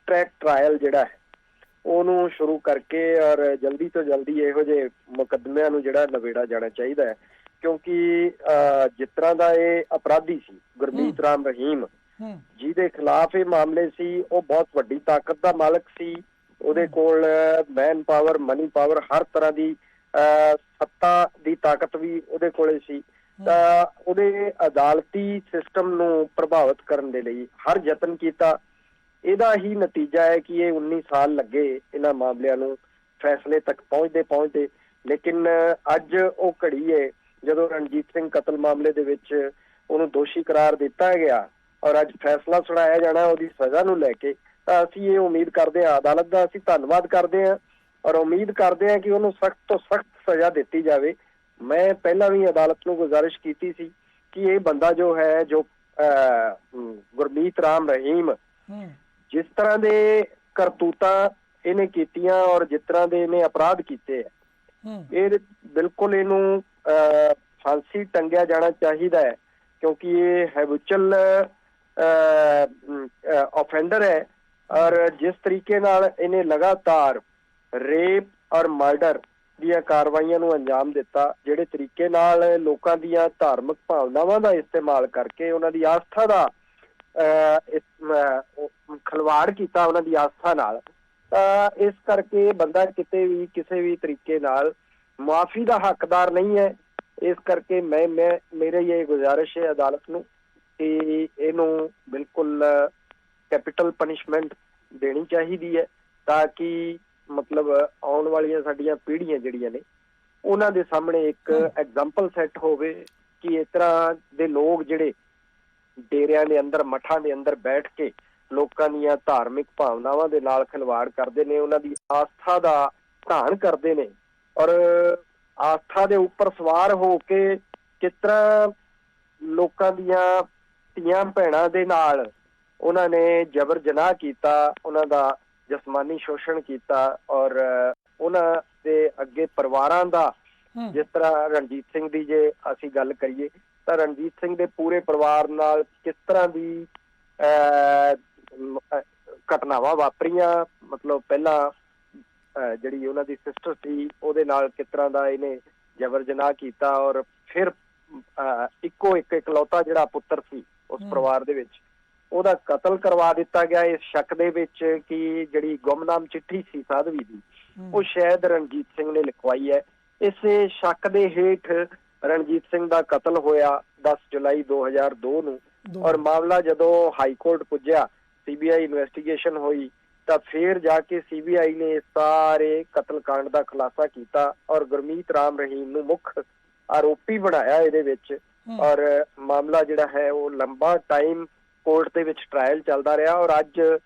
ਟਰੈਕ ਟਰਾਇਲ ਜਿਹੜਾ ਹੈ ਉਹਨੂੰ ਸ਼ੁਰੂ ਕਰਕੇ ਔਰ ਜਲਦੀ ਤੋਂ ਜਲਦੀ ਇਹੋ ਜਿਹੇ ਮੁਕੱਦਮਿਆਂ ਨੂੰ ਜਿਹੜਾ ਨਵੇੜਾ ਜਾਣਾ ਚਾਹੀਦਾ ਹੈ। ਕਿਉਂਕਿ ਜਿਸ ਤਰ੍ਹਾਂ ਦਾ ਇਹ ਅਪਰਾਧੀ ਸੀ ਗੁਰਮੀਤ ਰਾਮ ਰਹੀਮ, ਜਿਹਦੇ ਖਿਲਾਫ ਇਹ ਮਾਮਲੇ ਸੀ, ਉਹ ਬਹੁਤ ਵੱਡੀ ਤਾਕਤ ਦਾ ਮਾਲਕ ਸੀ। ਉਹਦੇ ਕੋਲ ਮੈਨ ਪਾਵਰ, ਮਨੀ ਪਾਵਰ, ਹਰ ਤਰ੍ਹਾਂ ਦੀ ਸੱਤਾ ਦੀ ਤਾਕਤ ਵੀ ਉਹਦੇ ਕੋਲੇ ਸੀ। ਤਾਂ ਉਹਦੇ ਅਦਾਲਤੀ ਸਿਸਟਮ ਨੂੰ ਪ੍ਰਭਾਵਿਤ ਕਰਨ ਦੇ ਲਈ ਹਰ ਯਤਨ ਕੀਤਾ। ਇਹਦਾ ਹੀ ਨਤੀਜਾ ਹੈ ਕਿ ਇਹ 19 ਸਾਲ ਲੱਗੇ ਇਹਨਾਂ ਮਾਮਲਿਆਂ ਨੂੰ ਫੈਸਲੇ ਤੱਕ ਪਹੁੰਚਦੇ। ਲੇਕਿਨ ਅੱਜ ਉਹ ਘੜੀ ਹੈ ਜਦੋਂ ਰਣਜੀਤ ਸਿੰਘ ਕਤਲ ਮਾਮਲੇ ਦੇ ਵਿੱਚ ਉਹਨੂੰ ਦੋਸ਼ੀ ਕਰਾਰ ਦਿੱਤਾ ਗਿਆ ਔਰ ਅੱਜ ਫੈਸਲਾ ਸੁਣਾਇਆ ਜਾਣਾ ਉਹਦੀ ਸਜ਼ਾ ਨੂੰ ਲੈ ਕੇ। ਤਾਂ ਅਸੀਂ ਇਹ ਉਮੀਦ ਕਰਦੇ ਹਾਂ, ਅਦਾਲਤ ਦਾ ਅਸੀਂ ਧੰਨਵਾਦ ਕਰਦੇ ਹਾਂ ਔਰ ਉਮੀਦ ਕਰਦੇ ਹਾਂ ਕਿ ਉਹਨੂੰ ਸਖਤ ਤੋਂ ਸਖਤ ਸਜ਼ਾ ਦਿੱਤੀ ਜਾਵੇ। ਮੈਂ ਪਹਿਲਾਂ ਵੀ ਅਦਾਲਤ ਨੂੰ ਗੁਜ਼ਾਰਿਸ਼ ਕੀਤੀ ਸੀ ਕਿ ਇਹ ਬੰਦਾ ਜੋ ਹੈ, ਜੋ ਗੁਰਮੀਤ ਰਾਮ ਰਹੀਮ, ਜਿਸ ਤਰ੍ਹਾਂ ਦੇ ਕਰਤੂਤਾਂ ਇਹਨੇ ਕੀਤੀਆਂ ਔਰ ਜਿਸ ਤਰ੍ਹਾਂ ਦੇ ਇਹਨੇ ਅਪਰਾਧ ਕੀਤੇ ਹੈ, ਇਹ ਬਿਲਕੁਲ ਇਹਨੂੰ ਫਾਂਸੀ ਟੰਗਿਆ ਜਾਣਾ ਚਾਹੀਦਾ ਹੈ, ਕਿਉਂਕਿ ਇਹ ਹੈਬਿਚੁਅਲ ਆਫੈਂਡਰ ਹੈ। ਔਰ ਜਿਸ ਤਰੀਕੇ ਨਾਲ ਇਹਨੇ ਲਗਾਤਾਰ ਰੇਪ ਔਰ ਮਰਡਰ ਦੀਆਂ ਕਾਰਵਾਈਆਂ ਨੂੰ ਅੰਜਾਮ ਦਿੱਤਾ, ਜਿਹੜੇ ਤਰੀਕੇ ਨਾਲ ਲੋਕਾਂ ਦੀਆਂ ਧਾਰਮਿਕ ਭਾਵਨਾਵਾਂ ਦਾ ਇਸਤੇਮਾਲ ਕਰਕੇ ਉਹਨਾਂ ਦੀ ਆਸਥਾ ਦਾ ਖਿਲਵਾੜ ਕੀਤਾ, ਉਹਨਾਂ ਦੀ ਆਸਥਾ ਨਾਲ, ਤਾਂ ਇਸ ਕਰਕੇ ਬੰਦਾ ਕਿਤੇ ਵੀ ਕਿਸੇ ਵੀ ਤਰੀਕੇ ਨਾਲ ਮੁਆਫੀ ਦਾ ਹੱਕਦਾਰ ਨਹੀਂ ਹੈ। ਇਸ ਕਰਕੇ ਮੇਰੀ ਇਹ ਗੁਜ਼ਾਰਿਸ਼ ਹੈ ਅਦਾਲਤ ਨੂੰ ਕਿ ਇਹਨੂੰ ਬਿਲਕੁਲ ਕੈਪੀਟਲ ਪਨਿਸ਼ਮੈਂਟ ਦੇਣੀ ਚਾਹੀਦੀ ਹੈ, ਤਾਂ ਕਿ ਮਤਲਬ ਆਉਣ ਵਾਲੀਆਂ ਸਾਡੀਆਂ ਪੀੜ੍ਹੀਆਂ ਜਿਹੜੀਆਂ ਨੇ ਉਹਨਾਂ ਦੇ ਸਾਹਮਣੇ ਇੱਕ ਐਗਜ਼ਾਮਪਲ ਸੈੱਟ ਹੋਵੇ ਕਿ ਇਸ ਤਰ੍ਹਾਂ ਦੇ ਲੋਕ ਜਿਹੜੇ ਡੇਰਿਆਂ ਦੇ ਅੰਦਰ, ਮੱਠਾਂ ਦੇ ਅੰਦਰ ਬੈਠ ਕੇ ਲੋਕਾਂ ਦੀਆਂ ਧਾਰਮਿਕ ਭਾਵਨਾਵਾਂ ਦੇ ਨਾਲ ਖਿਲਵਾੜ ਕਰਦੇ ਨੇ, ਉਹਨਾਂ ਦੀ ਆਸਥਾ ਦਾ ਧਾਨ ਕਰਦੇ ਨੇ ਔਰ ਆਸਥਾ ਦੇ ਉੱਪਰ ਸਵਾਰ ਹੋ ਕੇ ਕਿਸ ਤਰ੍ਹਾਂ ਲੋਕਾਂ ਦੀਆਂ ਧੀਆਂ ਭੈਣਾਂ ਦੇ ਨਾਲ ਉਹਨਾਂ ਨੇ ਜਬਰ ਜਨਾਹ ਕੀਤਾ, ਉਹਨਾਂ ਦਾ ਜਿਸਮਾਨੀ ਸ਼ੋਸ਼ਣ ਕੀਤਾ ਔਰ ਉਹਨਾਂ ਦੇ ਅੱਗੇ ਪਰਿਵਾਰਾਂ ਦਾ, ਜਿਸ ਤਰ੍ਹਾਂ ਰਣਜੀਤ ਸਿੰਘ ਦੀ ਜੇ ਅਸੀਂ ਗੱਲ ਕਰੀਏ ਤਾਂ ਰਣਜੀਤ ਸਿੰਘ ਦੇ ਪੂਰੇ ਪਰਿਵਾਰ ਨਾਲ ਕਿਸ ਤਰ੍ਹਾਂ ਦੀ ਘਟਨਾਵਾਂ ਵਾਪਰੀਆਂ, ਮਤਲਬ ਪਹਿਲਾਂ ਜਿਹੜੀ ਉਹਨਾਂ ਦੀ ਸਿਸਟਰ ਸੀ ਉਹਦੇ ਨਾਲ ਕਿਸ ਤਰ੍ਹਾਂ ਦਾ ਇਹਨੇ ਜਬਰ ਜਨਾਹ ਕੀਤਾ ਔਰ ਫਿਰ ਇੱਕੋ ਇੱਕ ਇਕਲੌਤਾ ਜਿਹੜਾ ਪੁੱਤਰ ਸੀ ਉਸ ਪਰਿਵਾਰ ਦੇ ਵਿੱਚ ਉਹਦਾ ਕਤਲ ਕਰਵਾ ਦਿੱਤਾ ਗਿਆ, ਇਸ ਸ਼ੱਕ ਦੇ ਵਿੱਚ ਕਿ ਜਿਹੜੀ ਗੁੰਮਨਾਮ ਚਿੱਠੀ ਸੀ ਸਾਧਵੀ ਦੀ ਉਹ ਸ਼ਾਇਦ ਰਣਜੀਤ ਸਿੰਘ ਨੇ ਲਿਖਵਾਈ ਹੈ। ਇਸੇ ਸ਼ੱਕ ਦੇ ਹੇਠ ਰਣਜੀਤ ਸਿੰਘ ਦਾ ਕਤਲ ਹੋਇਆ 10 ਜੁਲਾਈ 2002 ਨੂੰ ਔਰ ਮਾਮਲਾ ਜਦੋਂ ਹਾਈ ਕੋਰਟ ਪੁੱਜਿਆ, CBI ਇਨਵੈਸਟੀਗੇਸ਼ਨ ਹੋਈ ਤਾਂ ਫਿਰ ਜਾ ਕੇ CBI ਨੇ ਸਾਰੇ ਕਤਲकांड ਦਾ ਖੁਲਾਸਾ ਕੀਤਾ ਔਰ ਗੁਰਮੀਤ ਰਾਮ ਰਹੀਮ ਨੂੰ ਮੁੱਖ ਆਰੋਪੀ ਬਣਾਇਆ ਇਹਦੇ ਵਿੱਚ। ਔਰ ਮਾਮਲਾ ਜਿਹੜਾ ਹੈ ਉਹ ਲੰਬਾ ਟਾਈਮ ਕੋਰਟ ਦੇ ਵਿੱਚ ਟਰਾਇਲ ਚੱਲਦਾ ਰਿਹਾ ਔਰ ਅੱਜ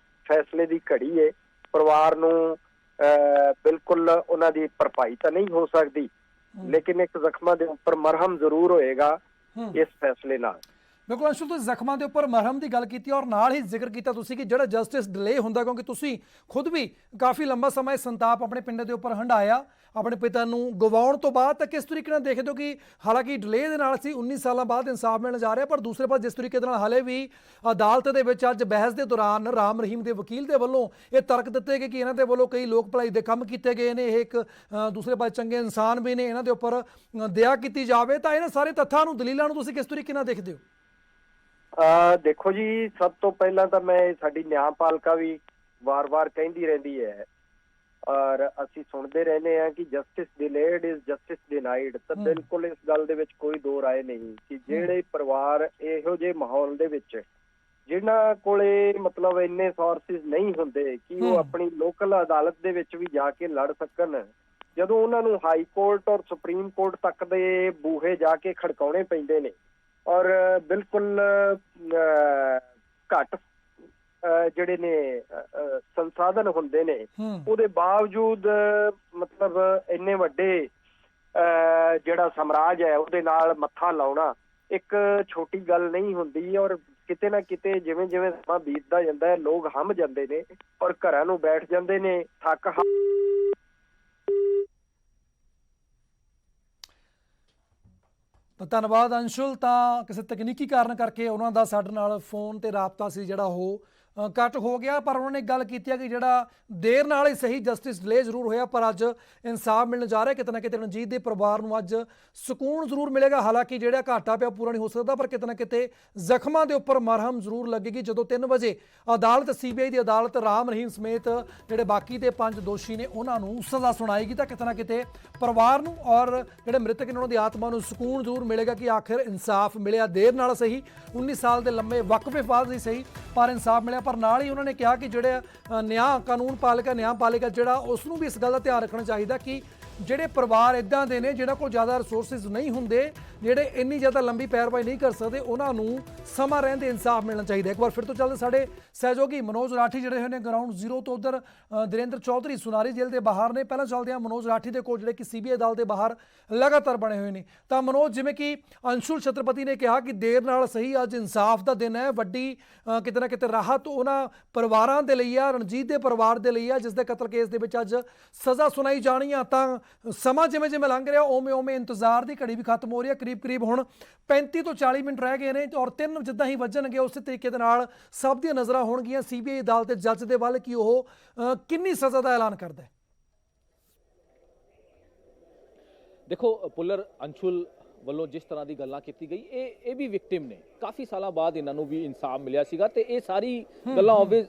ਫੈਸਲੇ ਦੀ ਘੜੀ ਹੈ। ਪਰਿਵਾਰ ਨੂੰ ਬਿਲਕੁਲ ਉਹਨਾਂ ਦੀ ਭਰਪਾਈ ਤਾਂ ਨਹੀਂ ਹੋ ਸਕਦੀ, ਲੇਕਿਨ ਇੱਕ ਜ਼ਖਮਾਂ ਦੇ ਉੱਪਰ ਮਰਹਮ ਜ਼ਰੂਰ ਹੋਏਗਾ ਇਸ ਫੈਸਲੇ ਨਾਲ। ਬਿਲਕੁਲ ਅੰਸ਼ੁਲ, ਤੁਸੀਂ ਜ਼ਖਮਾਂ ਦੇ ਉੱਪਰ ਮਰਹਮ ਦੀ ਗੱਲ ਕੀਤੀ ਔਰ ਨਾਲ ਹੀ ਜ਼ਿਕਰ ਕੀਤਾ ਤੁਸੀਂ ਕਿ ਜਿਹੜਾ ਜਸਟਿਸ ਡਿਲੇ ਹੁੰਦਾ, ਕਿਉਂਕਿ ਤੁਸੀਂ ਖੁਦ ਵੀ ਕਾਫੀ ਲੰਬਾ ਸਮਾਂ ਸੰਤਾਪ ਆਪਣੇ ਪਿੰਡ ਦੇ ਉੱਪਰ ਹੰਢਾਇਆ ਆਪਣੇ ਪਿਤਾ ਨੂੰ ਗਵਾਉਣ ਤੋਂ ਬਾਅਦ, ਤਾਂ ਕਿਸ ਤਰੀਕੇ ਨਾਲ ਦੇਖਦੇ ਹੋ ਕਿ ਹਾਲਾਂਕਿ ਡਿਲੇ ਦੇ ਨਾਲ ਸੀ 19 ਸਾਲਾਂ ਬਾਅਦ ਇਨਸਾਫ ਮਿਲਣ ਜਾ ਰਿਹਾ, ਪਰ ਦੂਸਰੇ ਪਾਸੇ ਜਿਸ ਤਰੀਕੇ ਦੇ ਨਾਲ ਹਾਲੇ ਵੀ ਅਦਾਲਤ ਦੇ ਵਿੱਚ ਅੱਜ ਬਹਿਸ ਦੇ ਦੌਰਾਨ ਰਾਮ ਰਹੀਮ ਦੇ ਵਕੀਲ ਦੇ ਵੱਲੋਂ ਇਹ ਤਰਕ ਦਿੱਤੇ ਗਏ ਕਿ ਇਹਨਾਂ ਦੇ ਵੱਲੋਂ ਕਈ ਲੋਕ ਭਲਾਈ ਦੇ ਕੰਮ ਕੀਤੇ ਗਏ ਨੇ, ਇਹ ਇੱਕ ਦੂਸਰੇ ਪਾਸੇ ਚੰਗੇ ਇਨਸਾਨ ਵੀ ਨੇ, ਇਹਨਾਂ ਦੇ ਉੱਪਰ ਦਇਆ ਕੀਤੀ ਜਾਵੇ, ਤਾਂ ਇਹਨਾਂ ਸਾਰੇ ਤੱਥਾਂ ਨੂੰ, ਦਲੀਲਾਂ ਨੂੰ ਤੁਸੀਂ ਕਿਸ ਤਰੀਕੇ ਨਾਲ ਦੇਖਦੇ ਹੋ? ਦੇਖੋ ਜੀ, ਸਭ ਤੋਂ ਪਹਿਲਾਂ ਤਾਂ ਮੈਂ ਸਾਡੀ ਨਿਆਂਪਾਲਿਕਾ ਵੀ ਵਾਰ-ਵਾਰ ਕਹਿੰਦੀ ਰਹਿੰਦੀ ਹੈ ਔਰ ਅਸੀਂ ਸੁਣਦੇ ਰਹਿੰਦੇ ਹਾਂ ਕਿ justice delayed is justice denied. ਤਾਂ ਬਿਲਕੁਲ ਇਸ ਗੱਲ ਦੇ ਵਿੱਚ ਕੋਈ ਦੋ ਰਾਏ ਨਹੀਂ ਕਿ ਜਿਹੜੇ ਪਰਿਵਾਰ ਇਹੋ ਜਿਹੇ ਮਾਹੌਲ ਦੇ ਵਿੱਚ, ਜਿਨ੍ਹਾਂ ਕੋਲੇ ਮਤਲਬ ਇੰਨੇ ਸੋਰਸਿਸ ਨਹੀਂ ਹੁੰਦੇ ਕਿ ਉਹ ਆਪਣੀ ਲੋਕਲ ਅਦਾਲਤ ਦੇ ਵਿੱਚ ਵੀ ਜਾ ਕੇ ਲੜ ਸਕਣ, ਜਦੋਂ ਉਹਨਾਂ ਨੂੰ ਹਾਈ ਕੋਰਟ ਔਰ ਸੁਪਰੀਮ ਕੋਰਟ ਤੱਕ ਦੇ ਬੂਹੇ ਜਾ ਕੇ ਖੜਕਾਉਣੇ ਪੈਂਦੇ ਨੇ ਔਰ ਬਿਲਕੁਲ ਘੱਟ ਜਿਹੜੇ ਨੇ ਸੰਸਾਧਨ ਹੁੰਦੇ ਨੇ, ਉਹਦੇ ਬਾਵਜੂਦ ਮਤਲਬ ਇੰਨੇ ਵੱਡੇ ਜਿਹੜਾ ਸਾਮਰਾਜ ਹੈ ਉਹਦੇ ਨਾਲ ਮੱਥਾ ਲਾਉਣਾ ਇੱਕ ਛੋਟੀ ਗੱਲ ਨਹੀਂ ਹੁੰਦੀ। ਔਰ ਕਿਤੇ ਨਾ ਕਿਤੇ ਜਿਵੇਂ ਜਿਵੇਂ ਸਮਾਂ ਬੀਤਦਾ ਜਾਂਦਾ ਹੈ ਲੋਕ ਹੰਭ ਜਾਂਦੇ ਨੇ ਔਰ ਘਰਾਂ ਨੂੰ ਬੈਠ ਜਾਂਦੇ ਨੇ ਥੱਕ। ਧੰਨਵਾਦ ਅੰਸ਼ੁਲ। ਤਾਂ ਕਿਸੇ ਤਕਨੀਕੀ ਕਾਰਨ ਕਰਕੇ ਉਹਨਾਂ ਦਾ ਸਾਡੇ ਨਾਲ ਫੋਨ ਤੇ ਰਾਬਤਾ ਸੀ ਜਿਹੜਾ ਉਹ ਕੱਟ ਹੋ ਗਿਆ, ਪਰ ਉਹਨਾਂ ਨੇ ਗੱਲ ਕੀਤੀ ਹੈ ਕਿ ਜਿਹੜਾ ਦੇਰ ਨਾਲ ਹੀ ਸਹੀ ਜਸਟਿਸ ਡਿਲੇ ਜ਼ਰੂਰ ਹੋਇਆ ਪਰ ਅੱਜ ਇਨਸਾਫ ਮਿਲਣ ਜਾ ਰਿਹਾ। ਕਿਤੇ ਨਾ ਕਿਤੇ ਰਣਜੀਤ ਦੇ ਪਰਿਵਾਰ ਨੂੰ ਅੱਜ ਸਕੂਨ ਜ਼ਰੂਰ ਮਿਲੇਗਾ, ਹਾਲਾਂਕਿ ਜਿਹੜਾ ਘਾਟਾ ਪਿਆ ਪੂਰਾ ਨਹੀਂ ਹੋ ਸਕਦਾ, ਪਰ ਕਿਤੇ ਨਾ ਕਿਤੇ ਜ਼ਖਮਾਂ ਦੇ ਉੱਪਰ ਮਰਹਮ ਜ਼ਰੂਰ ਲੱਗੇਗੀ। ਜਦੋਂ 3 ਵਜੇ ਅਦਾਲਤ, CBI ਦੀ ਅਦਾਲਤ ਰਾਮ ਰਹੀਮ ਸਮੇਤ ਜਿਹੜੇ ਬਾਕੀ ਦੇ 5 ਦੋਸ਼ੀ ਨੇ ਉਹਨਾਂ ਨੂੰ ਸਜ਼ਾ ਸੁਣਾਏਗੀ, ਤਾਂ ਕਿਤੇ ਨਾ ਕਿਤੇ ਪਰਿਵਾਰ ਨੂੰ ਔਰ ਜਿਹੜੇ ਮ੍ਰਿਤਕ ਨੇ ਉਹਨਾਂ ਦੀ ਆਤਮਾ ਨੂੰ ਸਕੂਨ ਜ਼ਰੂਰ ਮਿਲੇਗਾ ਕਿ ਆਖਿਰ ਇਨਸਾਫ ਮਿਲਿਆ, ਦੇਰ ਨਾਲ ਸਹੀ, 19 ਸਾਲ ਦੇ ਲੰਮੇ ਵਕਫੇ ਬਾਅਦ ਹੀ ਸਹੀ, ਪਰ ਇਨਸਾਫ ਮਿਲਿਆ। ਪਰ ਨਾਲ ਹੀ ਉਹਨਾਂ ਨੇ ਕਿਹਾ ਕਿ ਜਿਹੜੇ ਨਿਆਂ ਨਿਆਂਪਾਲਿਕਾ ਜਿਹੜਾ ਉਸ ਨੂੰ ਵੀ ਇਸ ਗੱਲ ਦਾ ਧਿਆਨ ਰੱਖਣਾ ਚਾਹੀਦਾ ਕਿ ਜਿਹੜੇ ਪਰਿਵਾਰ ਇਦਾਂ ਦੇ ਨੇ ਜਿਨ੍ਹਾਂ ਕੋਲ ਜ਼ਿਆਦਾ ਰਿਸੋਰਸਿਸ ਨਹੀਂ ਹੁੰਦੇ, ਜਿਹੜੇ ਇੰਨੀ ਜ਼ਿਆਦਾ ਲੰਬੀ ਪੈਰਵਾਈ ਨਹੀਂ ਕਰ ਸਕਦੇ, ਉਹਨਾਂ ਨੂੰ ਸਮਾਂ ਰਹਿੰਦੇ ਇਨਸਾਫ ਮਿਲਣਾ ਚਾਹੀਦਾ। ਇੱਕ ਵਾਰ ਫਿਰ ਤੋਂ ਚੱਲਦੇ ਸਾਡੇ ਸਹਿਯੋਗੀ ਮਨੋਜ ਰਾਠੀ ਜਿਹੜੇ ਹੋਏ ਨੇ ਗਰਾਊਂਡ ਜ਼ੀਰੋ ਤੋਂ, ਉਧਰ ਦਰਿੰਦਰ ਚੌਧਰੀ ਸੁਨਾਰੀ ਜੇਲ੍ਹ ਦੇ ਬਾਹਰ ਨੇ। ਪਹਿਲਾਂ ਚੱਲਦੇ ਹਾਂ ਮਨੋਜ ਰਾਠੀ ਦੇ ਕੋਲ ਜਿਹੜੇ ਕਿ ਸੀਬੀਆਈ ਅਦਾਲਤ ਦੇ ਬਾਹਰ ਲਗਾਤਾਰ ਬਣੇ ਹੋਏ ਨੇ। ਤਾਂ ਮਨੋਜ, ਜਿਵੇਂ ਕਿ ਅੰਸ਼ੁਲ ਛਤਰਪਤੀ ਨੇ ਕਿਹਾ ਕਿ ਦੇਰ ਨਾਲ ਸਹੀ ਅੱਜ ਇਨਸਾਫ ਦਾ ਦਿਨ ਹੈ, ਵੱਡੀ ਕਿਤੇ ਨਾ ਕਿਤੇ ਰਾਹਤ ਉਹਨਾਂ ਪਰਿਵਾਰਾਂ ਦੇ ਲਈ ਆ, ਰਣਜੀਤ ਦੇ ਪਰਿਵਾਰ ਦੇ ਲਈ ਆ ਜਿਸ ਦੇ ਕਤਲ ਕੇਸ ਦੇ ਵਿੱਚ ਅੱਜ ਸਜ਼ਾ ਸੁਣਾਈ ਜਾਣੀ ਆ। ਤਾਂ ਸਮਾਂ ਜਿਵੇਂ ਜਿਵੇਂ ਲੰਘ ਰਿਹਾ ਉਵੇਂ ਇੰਤਜ਼ਾਰ ਦੀ ਘੜੀ ਵੀ ਖਤਮ ਹੋ ਰਹੀ ਹੈ। ਕਰੀਬ ਹੁਣ 35 ਤੋਂ 40 ਮਿੰਟ ਰਹਿ ਗਏ ਨੇ ਔਰ 3 ਜਿੱਦਾਂ ਹੀ ਵੱਜਣਗੇ ਉਸੇ ਤਰੀਕੇ ਦੇ ਨਾਲ ਸਭ ਦੀਆਂ ਨਜ਼ਰਾਂ ਹੋਣਗੀਆਂ ਸੀਬੀਆਈ ਅਦਾਲਤ ਦੇ ਜੱਜ ਦੇ ਵੱਲ ਕਿ ਉਹ ਕਿੰਨੀ ਸਜ਼ਾ ਦਾ ਐਲਾਨ ਕਰਦਾ ਹੈ। ਦੇਖੋ ਪੁੱਲਰ, ਅੰਸ਼ੁਲ ਵੱਲੋਂ ਜਿਸ ਤਰ੍ਹਾਂ ਦੀ ਗੱਲਾਂ ਕੀਤੀ ਗਈ, ਇਹ ਵੀ ਵਿਕਟਿਮ ਨੇ, ਕਾਫੀ ਸਾਲਾਂ ਬਾਅਦ ਇਹਨਾਂ ਨੂੰ ਵੀ ਇਨਸਾਫ ਮਿਲਿਆ ਸੀਗਾ ਤੇ ਇਹ ਸਾਰੀ ਗੱਲਾਂ ਆਬਵੀਅਸ